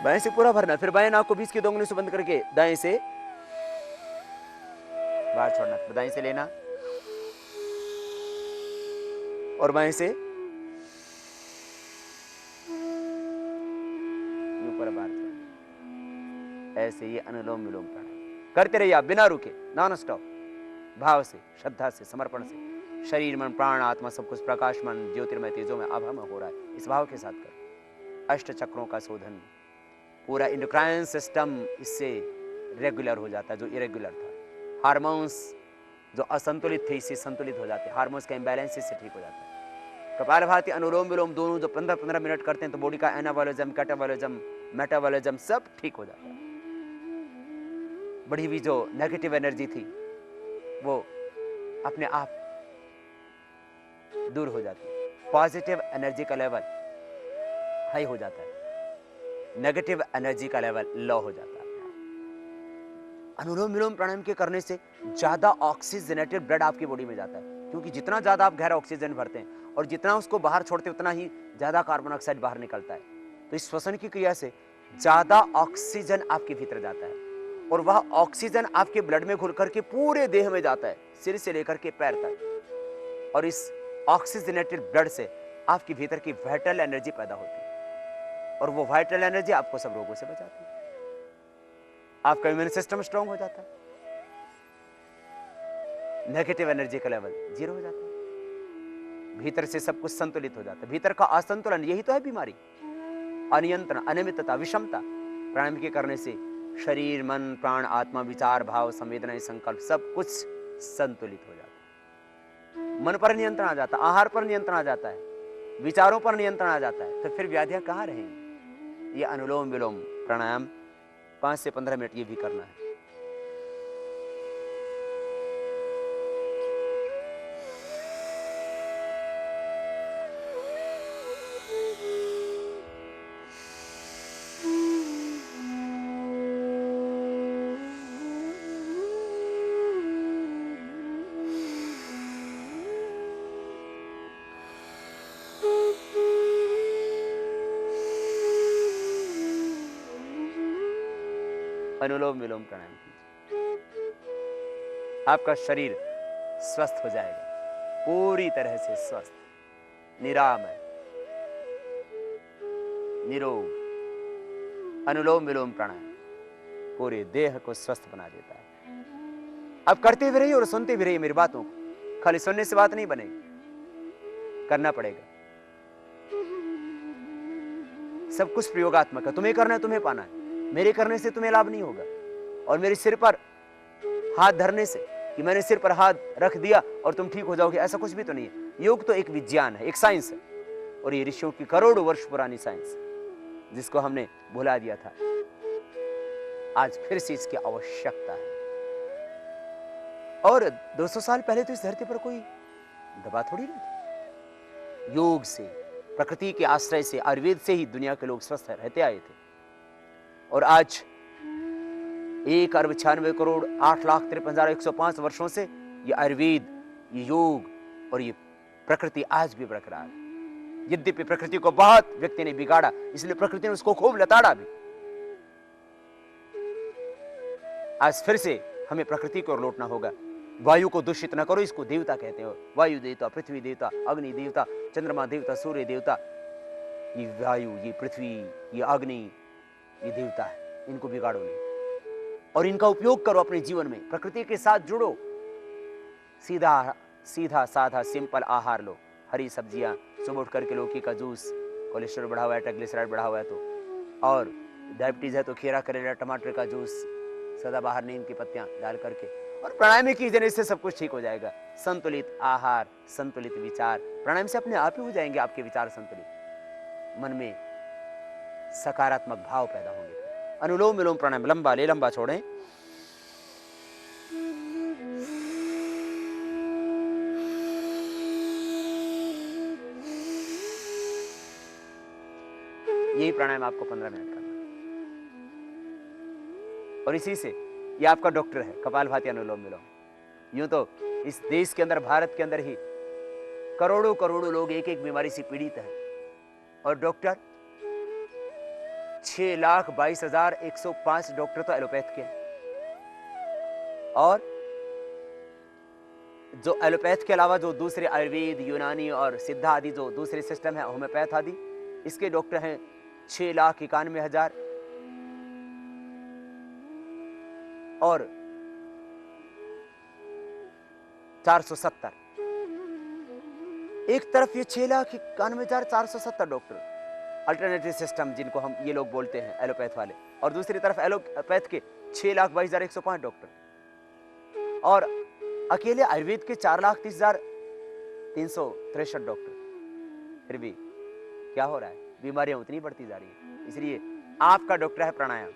बाएं से पूरा भरना, फिर बाएं नाक को बीच की 2 उंगलियों से बंद करके दाएं से बाहर छोड़ना, फिर दाएं से लेना और बाएं से ऊपर बाहर छोड़ना। ऐसे ये अनुलोम विलोम प्राणायाम करते रहिए आप बिना रुके, नॉन स्टॉप, भाव से, श्रद्धा से, समर्पण से। शरीर मन प्राण आत्मा सब कुछ प्रकाशमान ज्योतिर्मय तेजों में अब हम हो रहा है, इस भाव के साथ कर। अष्ट चक्रों का शोधन, पूरा इंडोक्राइन सिस्टम इससे रेगुलर हो जाता है जो इरेगुलर था। हार्मोन्स जो असंतुलित थे इससे संतुलित हो जाते हैं, हार्मोन्स का इम्बैलेंस इससे ठीक हो जाता है। कपालभाति अनुलोम विलोम दोनों जो 15-15 मिनट करते हैं तो बॉडी का एनाबॉलिज्म, कैटाबॉलिज्म, मेटाबॉलिज्म सब ठीक हो जाता है। बढ़ी हुई जो नेगेटिव एनर्जी थी वो अपने आप दूर हो जाती है, पॉजिटिव एनर्जी का लेवल हाई हो जाता है, नेगेटिव एनर्जी का लेवल लो हो जाता है। अनुलोम विलोम प्राणायाम के करने से ज्यादा ऑक्सीजनेटेड ब्लड आपकी बॉडी में जाता है, क्योंकि जितना ज्यादा आप गहरा ऑक्सीजन भरते हैं और जितना उसको बाहर छोड़ते हैं उतना ही ज्यादा कार्बन डाइऑक्साइड बाहर निकलता है। तो इस श्वसन की क्रिया से ज्यादा ऑक्सीजन आपके भीतर जाता है और वह ऑक्सीजन आपके ब्लड में घुल करके पूरे देह में जाता है, सिर से लेकर के पैर तक। और इस ऑक्सीजनेटेड ब्लड से आपके भीतर की वाइटल एनर्जी पैदा होती है और वो वाइटल एनर्जी आपको सब रोगों से बचाती है। आपका इम्यून सिस्टम स्ट्रांग हो जाता है, नेगेटिव एनर्जी का लेवल 0 हो जाता है, भीतर से सब कुछ संतुलित हो जाता है। भीतर का असंतुलन यही तो है बीमारी, अनियंत्रण, अनियमितता, विषमता। प्राणायाम के करने से शरीर मन प्राण आत्मा विचार भाव संवेदनाएं संकल्प सब कुछ संतुलित हो जाता है। मन पर नियंत्रण आ जाता है, आहार पर नियंत्रण आ जाता है, विचारों पर नियंत्रण आ जाता है, तो फिर व्याधियां कहां रहेंगी। ये अनुलोम विलोम प्राणायाम 5 से 15 मिनट ये भी करना है। अनुलोम विलोम प्राणायाम कीजिए, आपका शरीर स्वस्थ हो जाएगा, पूरी तरह से स्वस्थ, निरामय, निरोग। अनुलोम विलोम प्राणायाम पूरे देह को स्वस्थ बना देता है। अब करते भी रहिए और सुनते भी रहिए मेरी बातों को, खाली सुनने से बात नहीं बनेगी, करना पड़ेगा। सब कुछ प्रयोगात्मक है, तुम्हें करना है, तुम्हें पाना है। मेरे करने से तुम्हें लाभ नहीं होगा और मेरे सिर पर हाथ धरने से कि मैंने सिर पर हाथ रख दिया और तुम ठीक हो जाओगे, ऐसा कुछ भी तो नहीं है। योग तो एक विज्ञान है, एक साइंस है और ये ऋषियों की करोड़ों वर्ष पुरानी साइंस जिसको हमने भुला दिया था, आज फिर से इसकी आवश्यकता है। और 200 साल पहले तो इस धरती पर कोई दवा थोड़ी नहीं थी। योग से, प्रकृति के आश्रय से, आयुर्वेद से ही दुनिया के लोग स्वस्थ रहते आए थे। और आज 1,96,8,53,105 वर्षों से ये आयुर्वेद, ये योग और ये प्रकृति आज भी बरकरार है। यद्यपि प्रकृति को बहुत व्यक्ति ने बिगाड़ा, इसलिए प्रकृति ने उसको खूब लताड़ा भी। आज फिर से हमें प्रकृति को लौटना होगा। वायु को दूषित न करो, इसको देवता कहते हो। वायु देवता, पृथ्वी देवता, अग्नि देवता, चंद्रमा देवता, सूर्य देवता। ये वायु, ये पृथ्वी, ये अग्नि, ये देवता है, इनको बिगाड़ो नहीं और इनका उपयोग करो अपने जीवन में। प्रकृति के साथ जुड़ो, सीधा साधा सिंपल आहार लो, हरी सब्जियां, सुबह उठ करके लौकी का जूस, कोलेस्ट्रॉल बढ़ा हुआ है, ट्राइग्लिसराइड बढ़ा हुआ है तो, और डायबिटीज है तो खीरा, करेला, टमाटर का जूस, सदाबहार नीम की पत्तियां डाल करके, और प्राणायाम कीजिए, इससे सब कुछ ठीक हो जाएगा। संतुलित आहार, संतुलित विचार, प्राणायाम से अपने आप ही हो जाएंगे आपके विचार संतुलित, मन में सकारात्मक भाव पैदा होंगे। अनुलोम विलोम प्राणायाम लंबा ले, लंबा छोड़ें। यही प्राणायाम आपको 15 मिनट करना और इसी से ये आपका डॉक्टर है, कपालभाति अनुलोम विलोम। यूं तो इस देश के अंदर, भारत के अंदर ही करोड़ों करोड़ों लोग एक एक बीमारी से पीड़ित हैं और डॉक्टर 6,22,105 डॉक्टर तो एलोपैथ के हैं। और जो एलोपैथ के अलावा जो दूसरे आयुर्वेद, यूनानी और सिद्धा आदि जो दूसरे सिस्टम है, होम्योपैथ आदि, इसके डॉक्टर हैं 6,91,000। और 470। एक तरफ ये 6,91,470 डॉक्टर अल्टरनेटिव सिस्टम जिनको हम ये लोग बोलते हैं एलोपैथ वाले, और दूसरी तरफ एलोपैथ के 6,22,105 डॉक्टर, और अकेले आयुर्वेद के 4,30,363 डॉक्टर। फिर भी क्या हो रहा है, बीमारियां उतनी बढ़ती जा रही है। इसलिए आपका डॉक्टर है प्राणायाम।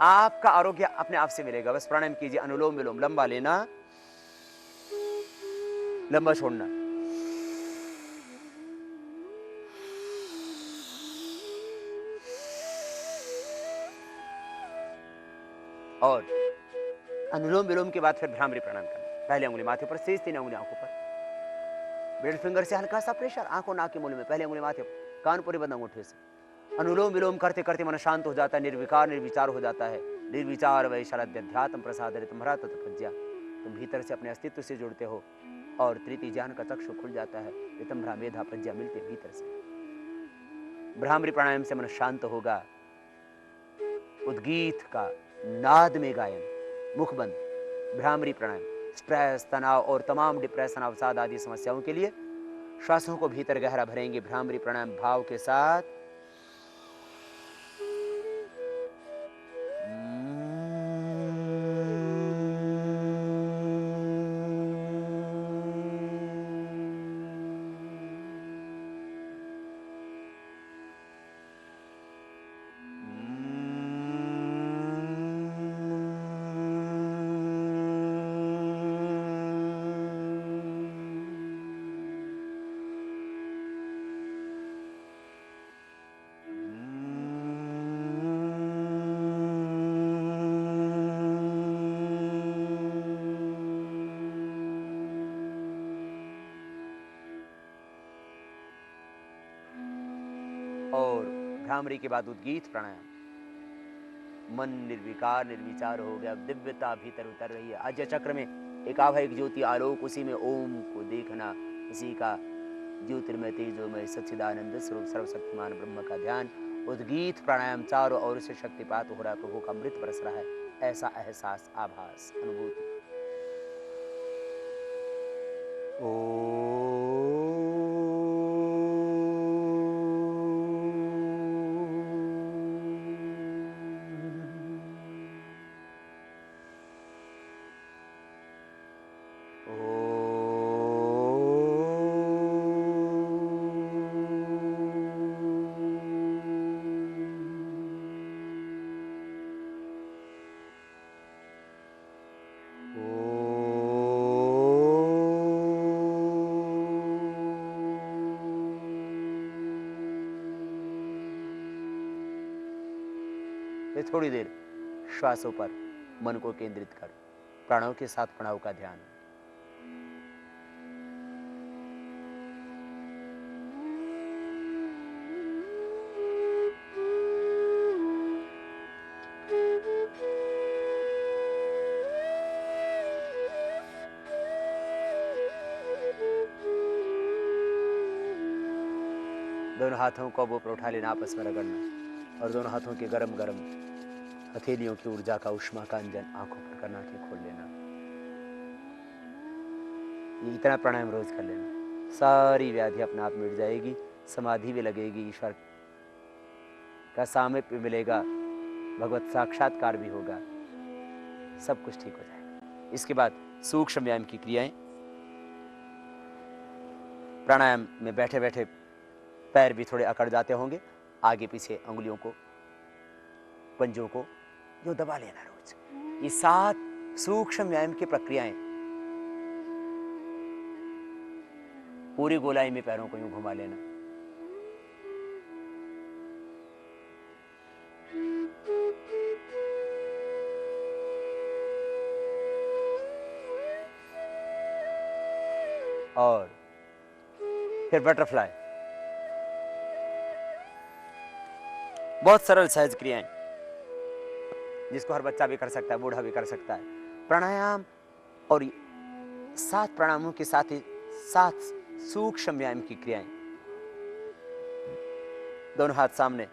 आपका आरोग्य अपने आप से मिलेगा। बस प्राणायाम कीजिए, अनुलोम विलोम, लंबा लेना, लंबा छोड़ना। और अनुलोम विलोम के बाद फिर भ्रामरी प्राणायाम करना। पहले उंगली माथे पर, शेष 3 उंगली आंखों पर, मिडिल फिंगर से हल्का सा प्रेशर आंखों नाक के मूल में, पहले उंगली माथे पर, कान पूरे बंद अंगूठे से। अनुलोम विलोम करते करते मन शांत हो जाता है, निर्विकार निर्विचार हो जाता है। निर्विचार वैशालध्यात्म प्रसाद तुम्हारा तत्प्रज्ञा। तुम भीतर से अपने अस्तित्व से जुड़ते हो और तृतीय ज्ञान का चक्षु खुल जाता है। रितंभ्रा मेधा प्रज्ञा मिलते भीतर से। भ्रामरी प्राणायाम से मन शांत होगा। उद्गीत का नाद में गायन, मुखबंद भ्रामरी प्राणायाम स्ट्रेस, तनाव और तमाम डिप्रेशन, अवसाद आदि समस्याओं के लिए श्वासों को भीतर गहरा भरेंगे। भ्रामरी प्राणायाम भाव के साथ। और भ्रामरी के बाद उद्गीत प्राणायाम। मन निर्विकार निर्विचार हो गया, दिव्यता भीतर उतर रही है। आज्ञा चक्र में एकाभाइक ज्योति आलोक, उसी में ओम को देखना, इसी का ज्योतिर्मय तेजोमय सच्चिदानंद स्वरूप सर्वशक्तिमान ब्रह्म का ध्यान। उद्गीत प्राणायाम चारों ओर से शक्तिपात हो रहा है, प्रभु का अमृत बरस रहा है, ऐसा एहसास, आभास, अनुभूति। थोड़ी देर श्वासों पर मन को केंद्रित कर, प्राणों के साथ प्रणव का ध्यान। दोनों हाथों को वो पर उठा लेना, आपस में रगड़ना, और दोनों हाथों के गरम गरम हथेलियों की ऊर्जा का, उष्मा का अंजन आंखों पर करना, आंखें खोल लेना। ये इतना प्राणायाम रोज कर लेना, सारी व्याधि अपने आप मिट जाएगी, समाधि भी लगेगी, ईश्वर का सामीप्य मिलेगा, भगवत साक्षात्कार भी होगा, सब कुछ ठीक हो जाएगा। इसके बाद सूक्ष्म व्यायाम की क्रियाएं। प्राणायाम में बैठे बैठे पैर भी थोड़े अकड़ जाते होंगे, आगे पीछे अंगुलियों को, पंजों को जो दबा लेना रोज। ये 7 सूक्ष्म व्यायाम की प्रक्रियाएं। पूरी गोलाई में पैरों को यूं घुमा लेना, और फिर बटरफ्लाई, बहुत सरल सहज क्रियाएं जिसको हर बच्चा भी कर सकता है, बूढ़ा भी कर सकता है। प्राणायाम और 7 प्राणायामों के साथ ही 7 सूक्ष्म व्यायाम की क्रियाएं। दोनों हाथ सामने,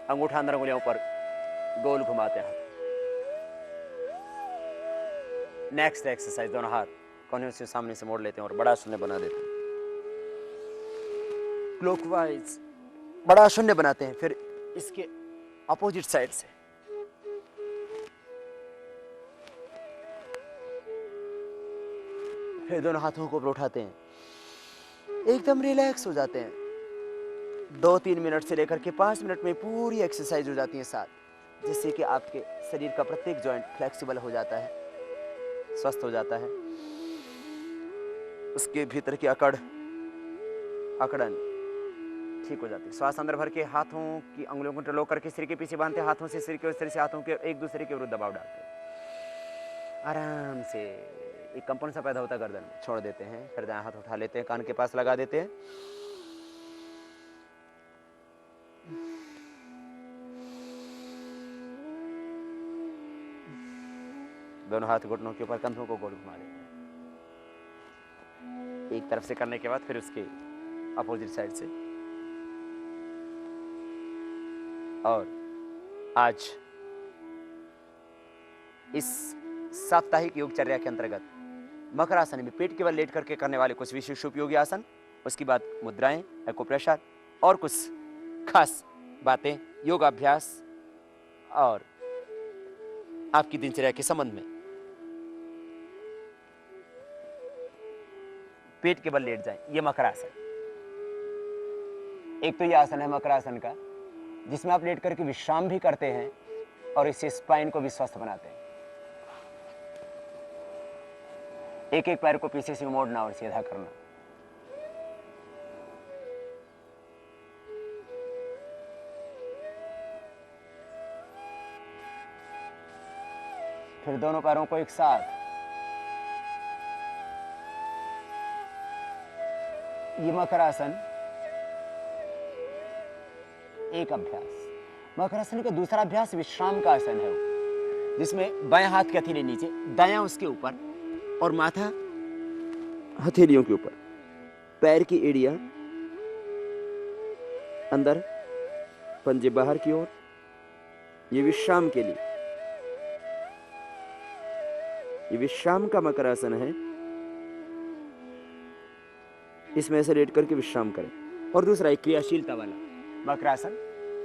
अंगूठा अंदर, उंगलियों पर गोल घुमाते हैं। नेक्स्ट एक्सरसाइज, दोनों हाथ कोने से सामने से मोड़ लेते हैं और बड़ा शून्य बना देते हैं। क्लॉकवाइज बड़ा शून्य बनाते हैं, फिर इसके अपोजिट साइड से फिर दोनों हाथों को ऊपर उठाते हैं, एकदम रिलैक्स हो जाते हैं। 2-3 मिनट से लेकर के 5 मिनट में पूरी एक्सरसाइज हो जाती है साथ, जिससे कि आपके शरीर का प्रत्येक जॉइंट फ्लेक्सिबल हो जाता है, स्वस्थ हो जाता है। उसके भीतर की अकड़न ठीक हो जाती है। श्वास अंदर भर के हाथों की अंगुलियों को टलो करके सिर के पीछे बांधते, हाथों से सिर के, उस तरह से हाथों के एक दूसरे के विरुद्ध दबाव डालते, आराम से एक कंपन सा पैदा होता है गर्दन में, छोड़ देते हैं। फिर दायां हाथ उठा लेते हैं, कान के पास लगा देते हैं। दोनों हाथ घुटनों के ऊपर, कंधों को गोल घुमा देते हैं। एक तरफ से करने के बाद फिर उसके अपोजिट साइड से। और आज इस साप्ताहिक योगचर्या के अंतर्गत मकरासन में पेट के बल लेट करके करने वाले कुछ विशेष उपयोगी आसन, उसके बाद मुद्राएं, एक्यूप्रेशर और कुछ खास बातें, योगाभ्यास और आपकी दिनचर्या के संबंध में। पेट के बल लेट जाएं, ये मकरासन। एक तो ये आसन है मकरासन का, जिसमें आप लेट करके विश्राम भी करते हैं और इससे स्पाइन को भी स्वस्थ बनाते हैं। एक एक पैर को पीछे से मोड़ना और सीधा करना। फिर दोनों पैरों को एक साथ, ये मकरासन एक अभ्यास। मकरासन का दूसरा अभ्यास विश्राम का आसन है, जिसमें बाएं हाथ की हथेली नीचे, दायां उसके ऊपर और माथा हथेलियों के ऊपर, पैर की एड़ियां अंदर, पंजे बाहर की ओर। ये विश्राम के लिए, ये विश्राम का मकरासन है। इसमें ऐसे लेट करके विश्राम करें। और दूसरा एक क्रियाशीलता वाला मकरासन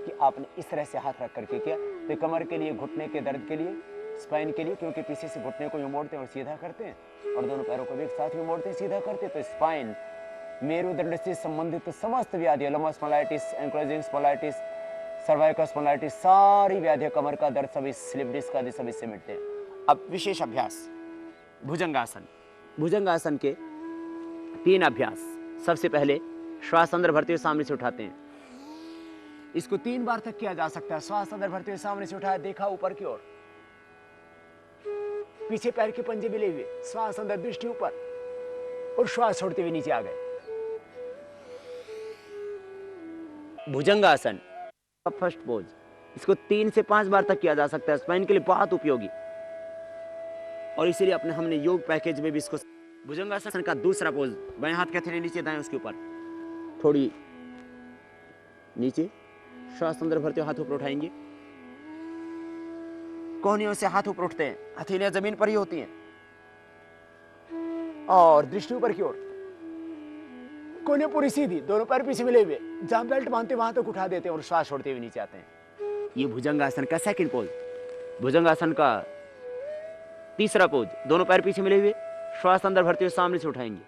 कि आपने इस तरह से हाथ रख करके किया तो कमर के लिए, घुटने के दर्द के लिए, स्पाइन के लिए, क्योंकि पीछे से घुटने को यूं मोड़ते हैं और सीधा करते हैं, और दोनों पैरों को भी एक साथ यूं मोड़ते हैं, सीधा करते हैं, तो स्पाइन, मेरुदंड से संबंधित समस्त व्याधियां, lumbar spondylitis, ankylosing spondylitis, cervical spondylitis, सारी व्याधियां, कमर का दर्द, सभी स्लिप डिस्क आदि सभी से मिटते हैं। अब विशेष अभ्यास भुजंगासन। भुजंगासन के 3 अभ्यास। सबसे पहले श्वास अंदर भरते हुए सामने से उठाते हैं। इसको 3 बार तक किया जा सकता है। श्वास अंदर भरते हुए सामने से उठाया, देखा ऊपर की ओर, पीछे पैर के पंजे मिले हुए, श्वास अंदर, दृष्टि ऊपर, और श्वास छोड़ते हुए नीचे आ गए। भुजंगासन का फर्स्ट पोज, इसको 3 से 5 बार तक किया जा सकता है। स्पाइन के लिए बहुत उपयोगी, और इसीलिए अपने हमने योग पैकेज में भी इसको। भुजंगासन का दूसरा पोज, बाएं हाथ के हथेली नीचे, दाएं उसके ऊपर, थोड़ी नीचे, श्वास अंदर भरते हुए हाथ ऊपर उठाएंगे, कोहनियों से हाथ ऊपर उठते हैं, हथेलियां जमीन पर ही होती हैं, और दृष्टि ऊपर की ओर, कोहनियां पूरी सीधी, दोनों पैर पीछे मिले हुए, जहां बेल्ट बांधते वहां तक उठा देते हैं और श्वास छोड़ते हुए नीचे आते हैं। ये भुजंगासन का सेकंड पोज। भुजंगासन का तीसरा पोज, दोनों पैर पीछे मिले हुए, श्वास अंदर भरते हुए सामने से उठाएंगे,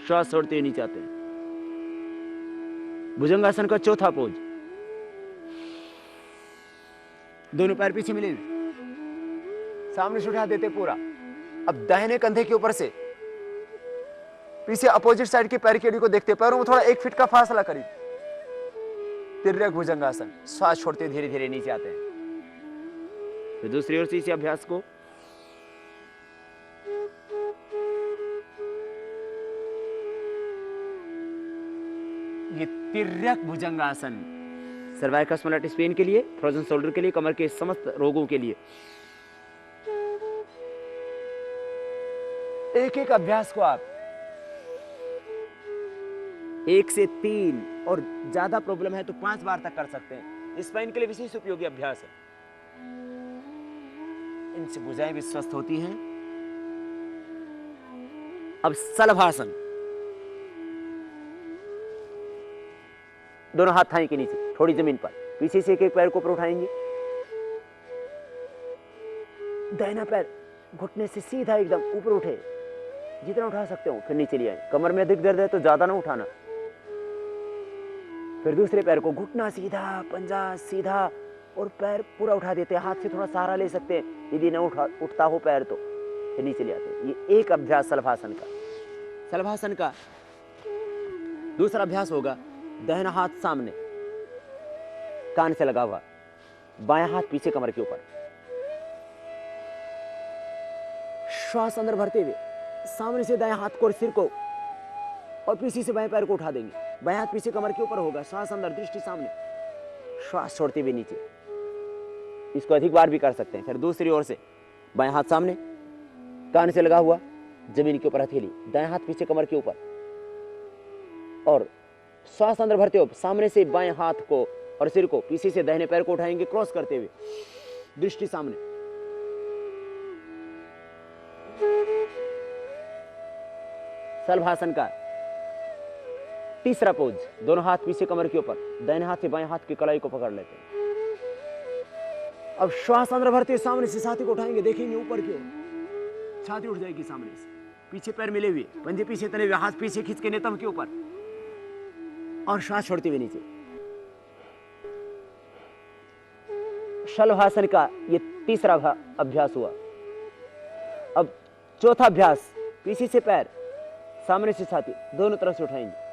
श्वास छोड़ते हुए नीचे आते हैं। भुजंगासन का चौथा पोज, दोनों पैर पीछे मिले हुए, सामने से उठा देते पूरा। अब दाहिने कंधे के ऊपर से पीछे अपोजिट साइड के पैर की एड़ी को देखते, पैरों में थोड़ा 1 फीट का फासला करिए। तिर्यक भुजंगासन, श्वास छोड़ते धीरे धीरे नीचे आते हैं। फिर दूसरी ओर से इसी अभ्यास को ये तिर्यक भुजंगासन, सर्वाइकल स्मॉलेट स्पेन के लिए, फ्रोजन शोल्डर के लिए, कमर के समस्त रोगों के लिए। एक एक अभ्यास को आप 1 से 3 और ज्यादा प्रॉब्लम है तो 5 बार तक कर सकते हैं। स्पाइन के लिए विशेष उपयोगी अभ्यास है। इनसे भुजाएं भी स्वस्थ होती हैं। अब शलभासन, दोनों हाथ थाई के नीचे, थोड़ी जमीन पर, पीछे से एक एक पैर को ऊपर उठाएंगे। दाहिना पैर घुटने से सीधा एकदम ऊपर उठे, जितना उठा सकते हो, फिर नीचे ले आए। कमर में अधिक दर्द है तो ज्यादा ना उठाना। फिर दूसरे पैर को घुटना सीधा, पंजा सीधा, और पैर पूरा उठा देते हैं। हाथ से थोड़ा सहारा ले सकते हैं, यदि ना उठता हो पैर तो फिर नीचे ले आते हैं। ये एक अभ्यास शलभासन का। शलभासन का दूसरा अभ्यास होगा दाहिना हाथ सामने, कान से लगा हुआ, बायां हाथ पीछे कमर के ऊपर, श्वास अंदर भरते हुए सामने से दाएं हाथ को और सिर को और पीछे से बाएं पैर को उठा देंगे। बाएं हाथ पीछे कमर के ऊपर होगा, श्वास अंदर, दृष्टि सामने, श्वास छोड़ते हुए नीचे। इसको अधिक बार भी कर सकते हैं। फिर दूसरी ओर से बाएं हाथ सामने, कान से लगा हुआ, जमीन के ऊपर हथेली, दाएं हाथ पीछे कमर के ऊपर, और श्वास अंदर भरते हुए सामने से बाएं हाथ को और सिर को पीछे से दाहिने पैर को उठाएंगे, क्रॉस करते हुए, दृष्टि सामने। शलभासन का तीसरा पोज, दोनों हाथ पीछे कमर के ऊपर, दाहिने हाथ से बाएं हाथ की कलाई को पकड़ लेते हैं। अब श्वास अंदर भरते हुए सामने से छाती को उठाएंगे, देखेंगे ऊपर की ओर, छाती उठ जाएगी सामने से, पीछे पैर मिले हुए, पंजे पीछे तले हुए, हाथ पीछे खींच के नेतम के ऊपर, और श्वास छोड़ते हुए नीचे। शलभासन का ये तीसरा अभ्यास हुआ। अब चौथा अभ्यास, पीछे से पैर, सामने से छाती, दोनों तरफ से उठाएंगे।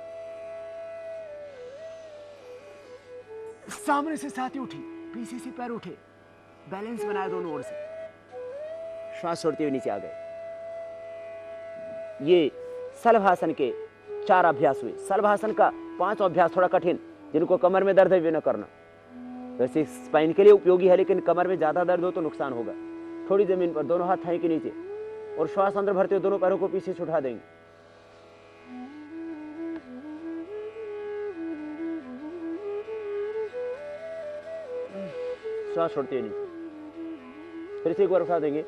सामने से छाती उठी, पीछे से पैर उठे, बैलेंस बनाया दोनों ओर से, श्वास छोड़ते हुए नीचे आ गए। ये शलभासन के 4 अभ्यास हुए। शलभासन का 5वां अभ्यास थोड़ा कठिन, जिनको कमर में दर्द है वे न करना। वैसे स्पाइन के लिए उपयोगी है, लेकिन कमर में ज्यादा दर्द हो तो नुकसान होगा। थोड़ी जमीन पर, दोनों हाथ थाई के नीचे, और श्वास अंदर भरते हुए दोनों पैरों को पीछे से उठा देंगे। श्वास छोड़ते हुए नीचे, फिर से एक बार उठा देंगे।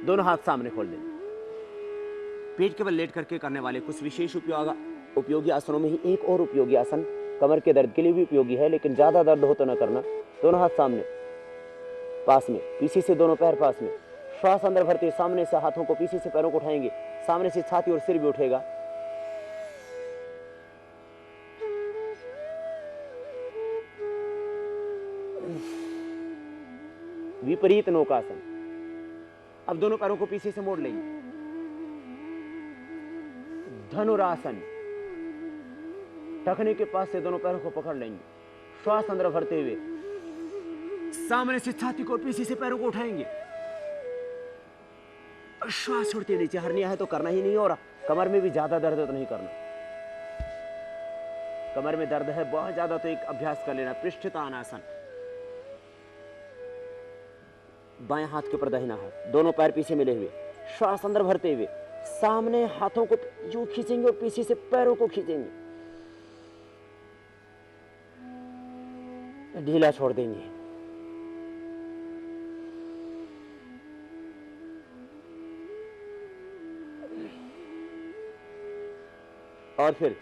दोनों हाथ सामने खोल देंगे। पेट के बल लेट करके करने वाले कुछ विशेष उपयोगी आसनों में ही एक और उपयोगी आसन कमर के दर्द के लिए भी उपयोगी है, लेकिन ज्यादा दर्द हो तो न करना। दोनों हाथ सामने, पास में, पीछे से दोनों पैर पास में, श्वास अंदर भरते सामने से हाथों को पीछे से पैरों को उठाएंगे, सामने से छाती और सिर भी उठेगा। विपरीत नौकासन। अब दोनों पैरों को पीछे से मोड़ लेंगे। धनुरासन, टखने के पास से दोनों पैरों को पकड़ लेंगे, श्वास अंदर भरते हुए सामने से छाती को पीछे से पैरों को उठाएंगे, श्वास छोड़ते हुए नीचे। हरनिया है तो करना ही नहीं, और कमर में भी ज्यादा दर्द है तो नहीं करना। कमर में दर्द है बहुत ज्यादा तो एक अभ्यास कर लेना, पृष्ठतानासन। बाएं हाथ के ऊपर दाहिना हाथ, दोनों पैर पीछे मिले हुए, श्वास अंदर भरते हुए सामने हाथों को यूं खींचेंगे और पीछे से पैरों को खींचेंगे, ढीला छोड़ देंगे। और फिर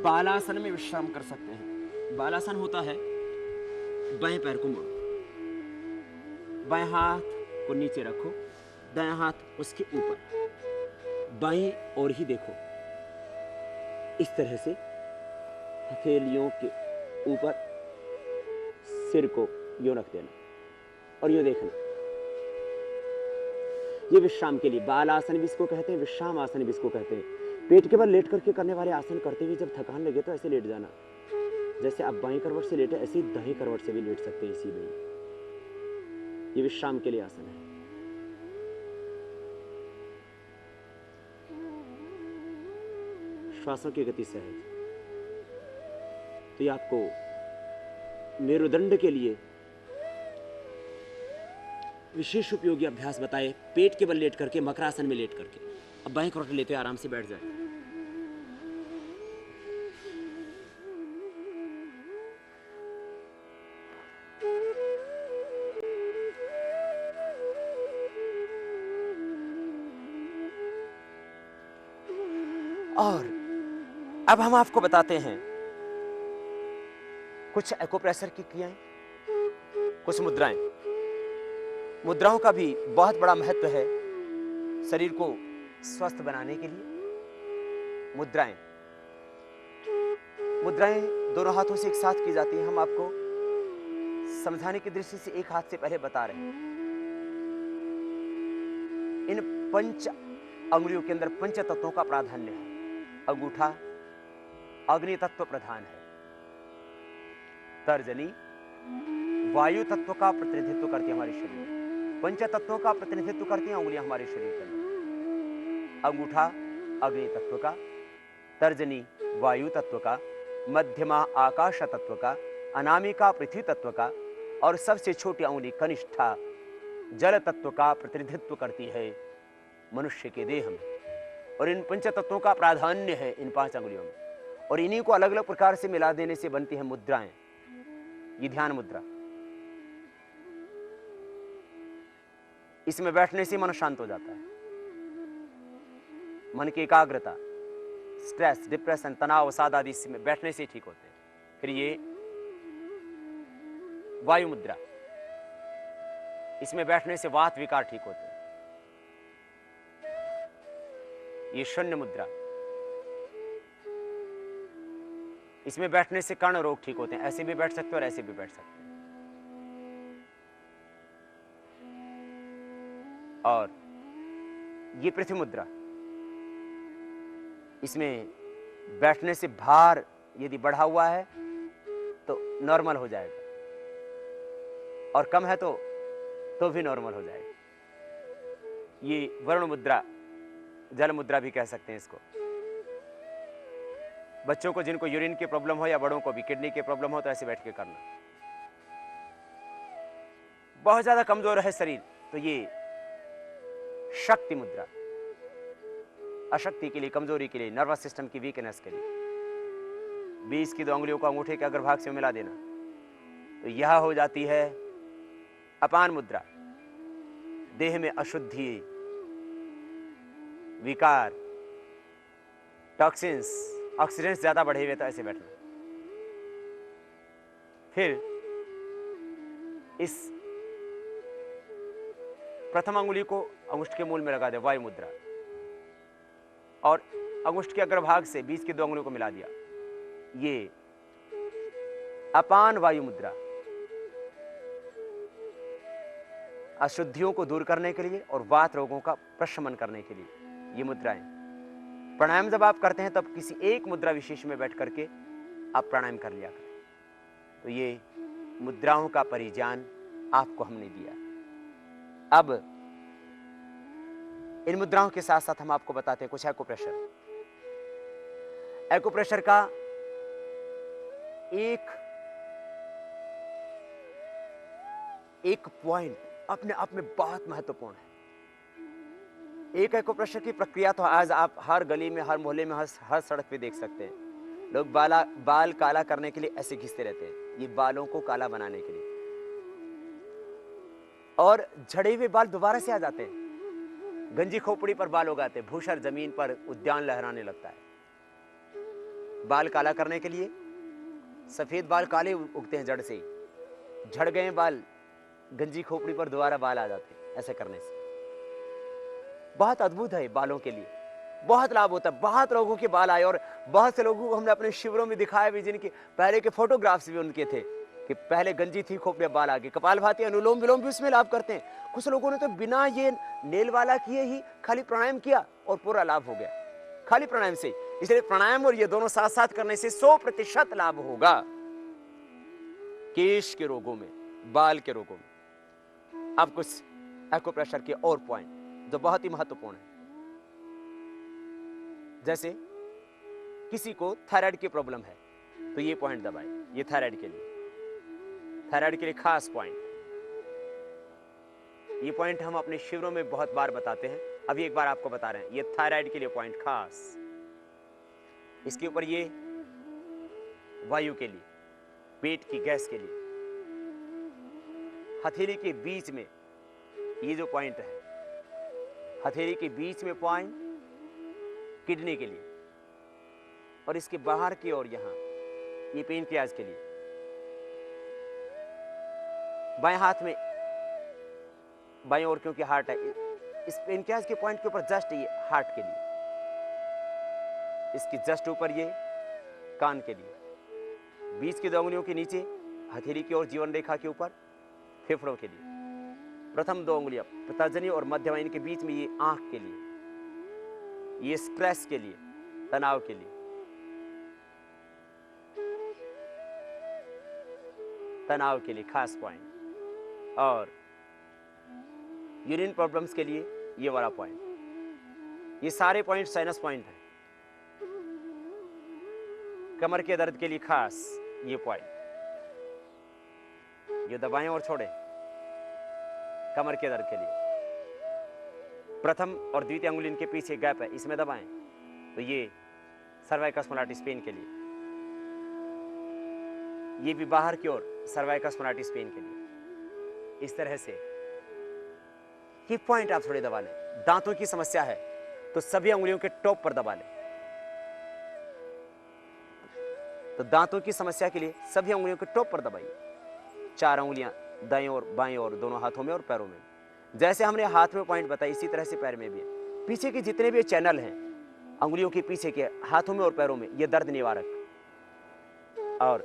बालासन में विश्राम कर सकते हैं। बालासन होता है बाएं पैर को मोड़ो, बाएं हाथ को नीचे रखो, दायां हाथ उसके ऊपर, बाएं ओर ही देखो। इस तरह से हथेलियों के ऊपर सिर को यूं रख देना और यूं देखना। ये विश्राम के लिए बाल आसन भी इसको कहते हैं, विश्राम आसन भी इसको कहते हैं। पेट के बल लेट करके करने वाले आसन करते हुए जब थकान लगे तो ऐसे लेट जाना, जैसे आप बाईं करवट से लेटे ऐसे ही दाईं करवट से भी लेट सकते हैं इसी में। ये विश्राम के लिए आसन है। श्वासों की गति सहज। तो ये आपको मेरुदंड के लिए विशेष उपयोगी अभ्यास बताए, पेट के बल लेट करके, मकरासन में लेट करके। अब बाएं करवट लेते आराम से बैठ जाए। और अब हम आपको बताते हैं कुछ एक्यूप्रेशर की क्रियाएं, कुछ मुद्राएं। मुद्राओं का भी बहुत बड़ा महत्व है शरीर को स्वस्थ बनाने के लिए। मुद्राएं दोनों हाथों से एक साथ की जाती हैं। हम आपको समझाने की दृष्टि से एक हाथ से पहले बता रहे हैं। इन पंच अंगुलियों के अंदर पंच तत्वों का प्राधान्य है। अंगूठा अग्नि तत्व प्रधान है, तर्जनी वायु तत्व का प्रतिनिधित्व करती है हमारे शरीर में, पंच तत्वों का प्रतिनिधित्व करती हैं उंगलियां हमारे शरीर के अंदर। अंगूठा अग्नि तत्व का, तर्जनी वायु तत्व का, मध्यमा आकाश तत्व का, अनामिका पृथ्वी तत्व का और सबसे छोटी अंगुली कनिष्ठा जल तत्व का प्रतिनिधित्व करती है मनुष्य के देह में। और इन पंच तत्वों का प्राधान्य है इन 5 अंगुलियों में, और इन्हीं को अलग अलग प्रकार से मिला देने से बनती है मुद्राएं। ये ध्यान मुद्रा, इसमें बैठने से मन शांत हो जाता है। मन की एकाग्रता, स्ट्रेस, डिप्रेशन, तनाव, अवसाद आदि इसमें बैठने से ठीक होते हैं। फिर ये वायु मुद्रा, इसमें बैठने से वात विकार ठीक होते हैं। ये शून्य मुद्रा, इसमें बैठने से कर्ण रोग ठीक होते हैं। ऐसे भी बैठ सकते हैं और ऐसे भी बैठ सकते हैं। और ये पृथ्वी मुद्रा, इसमें बैठने से भार यदि बढ़ा हुआ है तो नॉर्मल हो जाएगा, और कम है तो भी नॉर्मल हो जाएगा। ये वरुण मुद्रा, जल मुद्रा भी कह सकते हैं इसको। बच्चों को जिनको यूरिन की प्रॉब्लम हो या बड़ों को भी किडनी की प्रॉब्लम हो तो ऐसे बैठ के करना। बहुत ज्यादा कमजोर है शरीर तो ये शक्ति मुद्रा, अशक्ति के लिए, कमजोरी के लिए, नर्वस सिस्टम की वीकनेस के लिए। 20 की 2 अंगुलियों को अंगूठे के अग्रभाग से मिला देना तो यह हो जाती है अपान मुद्रा। देह में अशुद्धि, विकार, टॉक्सिन्स, ऑक्सीडेंट्स ज्यादा बढ़े हुए तो ऐसे बैठना। फिर इस प्रथम अंगुली को अंगुष्ठ के मूल में लगा दे, वायु मुद्रा, और अंगुष्ठ के अग्रभाग से 20 की 2 अंगुलियों को मिला दिया, ये अपान वायु मुद्रा। अशुद्धियों को दूर करने के लिए और वात रोगों का प्रशमन करने के लिए ये मुद्राएं। प्राणायाम जब आप करते हैं तब किसी एक मुद्रा विशेष में बैठ करके आप प्राणायाम कर लिया करें। तो ये मुद्राओं का परिज्ञान आपको हमने दिया। अब इन मुद्राओं के साथ साथ हम आपको बताते हैं कुछ एक्यूप्रेशर। एक्यूप्रेशर का एक पॉइंट अपने आप में बहुत महत्वपूर्ण है। एक एक्यूप्रेशर की प्रक्रिया तो आज आप हर गली में, हर मोहल्ले में, हर सड़क पे देख सकते हैं। लोग बाल काला करने के लिए ऐसे घिसते रहते हैं, ये बालों को काला बनाने के लिए, और झड़े हुए बाल दोबारा से आ जाते हैं। गंजी खोपड़ी पर बाल उगाते हैं, भूषण जमीन पर उद्यान लहराने लगता है। बाल काला करने के लिए सफेद बाल काले उगते हैं जड़ से ही, झड़ गए बाल गंजी खोपड़ी पर दोबारा बाल आ जाते हैं। ऐसे करने से बहुत अद्भुत है, बालों के लिए बहुत लाभ होता है। बहुत लोगों के बाल आए और बहुत से लोगों को हमने अपने शिविरों में दिखाया भी, जिनके पहले के फोटोग्राफ्स भी उनके थे। कि पहले गंजी थी खोपड़े बाल आगे, कपालभाति अनुलोम विलोम भी उसमें लाभ करते हैं। कुछ लोगों ने तो बिना ये नेल वाला किए ही खाली प्राणायाम किया और पूरा लाभ हो गया, खाली प्राणायाम से। इसलिए प्राणायाम और ये दोनों साथ साथ करने से 100% लाभ होगा केश के रोगों में, बाल के रोगों में। अब कुछ एक्यूप्रेशर के और पॉइंट जो बहुत ही महत्वपूर्ण है। जैसे किसी को थायराइड की प्रॉब्लम है तो ये पॉइंट दबाए, ये थायराइड के लिए खास पॉइंट। ये पॉइंट हम अपने शिविरों में बहुत बार बताते हैं, अभी एक बार आपको बता रहे हैं। ये थायराइड के लिए पॉइंट खास, इसके ऊपर ये वायु के लिए, पेट की गैस के लिए। हथेली के बीच में ये जो पॉइंट है, हथेली के बीच में पॉइंट किडनी के लिए, और इसके बाहर की ओर यहां ये पेनक्रियाज के लिए। बाएं हाथ में बाएं ओर क्योंकि हार्ट है, इस पेनक्रियाज के पॉइंट के ऊपर जस्ट ये हार्ट के लिए, इसकी जस्ट ऊपर ये कान के लिए, बीच की 2 उंगलियों के नीचे हथेली की ओर जीवन रेखा के ऊपर फेफड़ों के लिए, प्रथम 2 उंगलियां तर्जनी और मध्यवाहिनी के बीच में ये आंख के लिए, ये स्ट्रेस के लिए, तनाव के लिए, तनाव के लिए खास पॉइंट। और यूरिन प्रॉब्लम्स के लिए ये वाला पॉइंट। ये सारे पॉइंट साइनस पॉइंट है। कमर के दर्द के लिए खास ये पॉइंट, ये दबाएं और छोड़ें। कमर के दर्द के लिए प्रथम और द्वितीय अंगुली इनके पीछे गैप है, इसमें दबाएं तो ये सर्वाइकल स्पॉन्डिलाइटिस पेन के लिए, ये भी बाहर की ओर सर्वाइकल स्पॉन्डिलाइटिस पेन के लिए। इस तरह से ये पॉइंट आप थोड़े दबा लें। दांतों की समस्या है तो सभी अंगुलियों के टॉप पर दबा लें। तो दांतों की समस्या के लिए सभी अंगुलियों के टॉप पर दबाइए। 4 अंगुलियां दाएं और बाएं और दोनों हाथों में और पैरों में। जैसे हमने हाथ में पॉइंट बताया इसी तरह से पैर में भी है। पीछे के जितने भी चैनल हैं अंगुलियों के पीछे के हाथों में और पैरों में, ये दर्द निवारक। और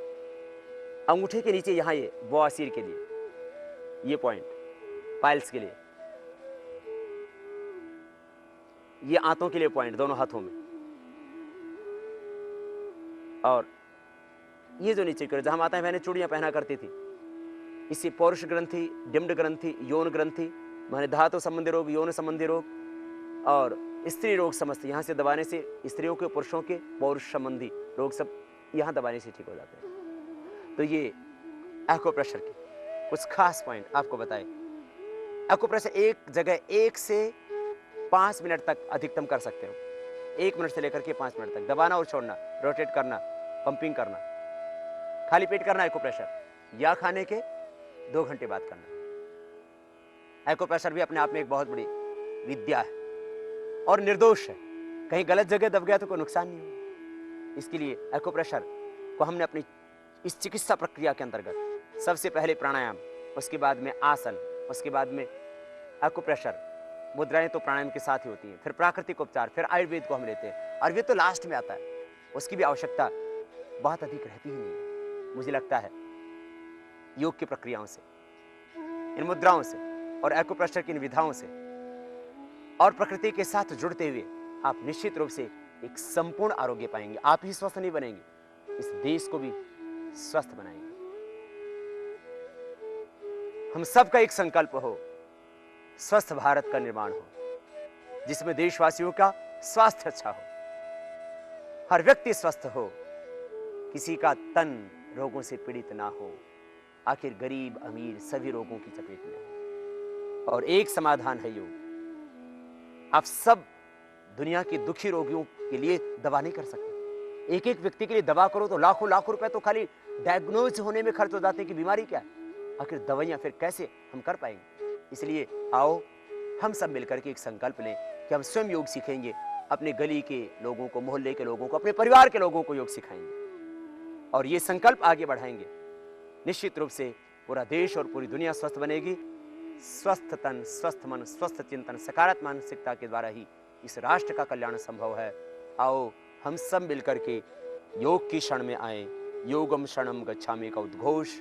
अंगूठे के नीचे यहां ये बवासीर के लिए ये पॉइंट, पाइल्स के लिए, ये आंतों के लिए पॉइंट दोनों हाथों में। और ये जो नीचे की जहां माताएं बहनें चूड़ियां पहना करती थी, इससे पौरुष ग्रंथि, डिम्ड ग्रंथि, यौन ग्रंथि, माने धातु संबंधी रोग, यौन संबंधी रोग और स्त्री रोग समस्त यहां से दबाने से स्त्रियों के, पुरुषों के पौरुष संबंधी रोग सब यहां दबाने से ठीक हो जाते हैं। तो ये एक्यूप्रेशर के कुछ खास पॉइंट आपको बताए। एक्यूप्रेशर एक जगह 1 से 5 मिनट तक अधिकतम कर सकते हो। 1 मिनट से लेकर के 5 मिनट तक दबाना और छोड़ना, रोटेट करना, पंपिंग करना, खाली पेट करना एक्यूप्रेशर, या खाने के 2 घंटे बाद करना। एक्यूप्रेशर भी अपने आप में एक बहुत बड़ी विद्या है और निर्दोष है। कहीं गलत जगह दब गया तो कोई नुकसान नहीं होगा। इसके लिए एक्यूप्रेशर को हमने अपनी इस चिकित्सा प्रक्रिया के अंतर्गत सबसे पहले प्राणायाम, उसके बाद में आसन, उसके बाद में एक्यूप्रेशर, मुद्राएं तो प्राणायाम के साथ ही होती हैं, फिर प्राकृतिक उपचार, फिर आयुर्वेद को हम लेते हैं। आयुर्वेद तो लास्ट में आता है, उसकी भी आवश्यकता बहुत अधिक रहती ही नहीं है। मुझे लगता है योग की प्रक्रियाओं से, इन मुद्राओं से और एक्यूप्रेशर की इन विधाओं से और प्रकृति के साथ जुड़ते हुए आप निश्चित रूप से एक संपूर्ण आरोग्य पाएंगे। आप ही स्वस्थ नहीं बनेंगे, इस देश को भी स्वस्थ बनाएंगे। हम सबका एक संकल्प हो, स्वस्थ भारत का निर्माण हो, जिसमें देशवासियों का स्वास्थ्य अच्छा हो, हर व्यक्ति स्वस्थ हो, किसी का तन रोगों से पीड़ित ना हो, आखिर गरीब अमीर सभी रोगों की चपेट में हो। और एक समाधान है योग। आप सब दुनिया के दुखी रोगियों के लिए दवा नहीं कर सकते। एक एक व्यक्ति के लिए दवा करो तो लाखों लाखों रुपए तो खाली डायग्नोज होने में खर्च हो जाते हैं कि बीमारी क्या है। आखिर दवाइयां फिर कैसे हम कर पाएंगे। इसलिए आओ हम सब मिलकर के एक संकल्प लें कि हम स्वयं योग सीखेंगे, अपने गली के लोगों को, मोहल्ले के लोगों को, अपने परिवार के लोगों को योग सिखाएंगे और ये संकल्प आगे बढ़ाएंगे। निश्चित रूप से पूरा देश और पूरी दुनिया स्वस्थ बनेगी। स्वस्थ तन, स्वस्थ मन, स्वस्थ चिंतन, सकारात्मक मानसिकता के द्वारा ही इस राष्ट्र का कल्याण संभव है। आओ हम सब मिलकर के योग की शरण में आए। योगम शरणम गच्छामि का उद्घोष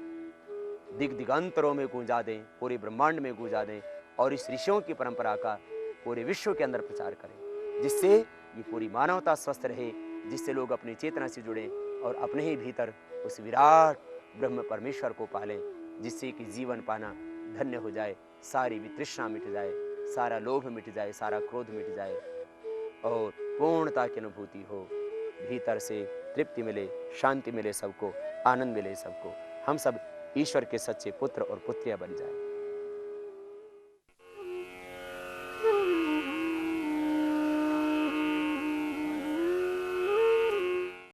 दिग दिगंतरों में गूंजा दें, पूरे ब्रह्मांड में गूंजा दें और इस ऋषियों की परंपरा का पूरे विश्व के अंदर प्रचार करें, जिससे ये पूरी मानवता स्वस्थ रहे, जिससे लोग अपनी चेतना से जुड़ें और अपने ही भीतर उस विराट ब्रह्म परमेश्वर को पालें, जिससे कि जीवन पाना धन्य हो जाए, सारी वितृष्णा मिट जाए, सारा लोभ मिट जाए, सारा क्रोध मिट जाए और पूर्णता की अनुभूति हो, भीतर से तृप्ति मिले, शांति मिले सबको, आनंद मिले सबको, हम सब ईश्वर के सच्चे पुत्र और पुत्रियां बन जाए।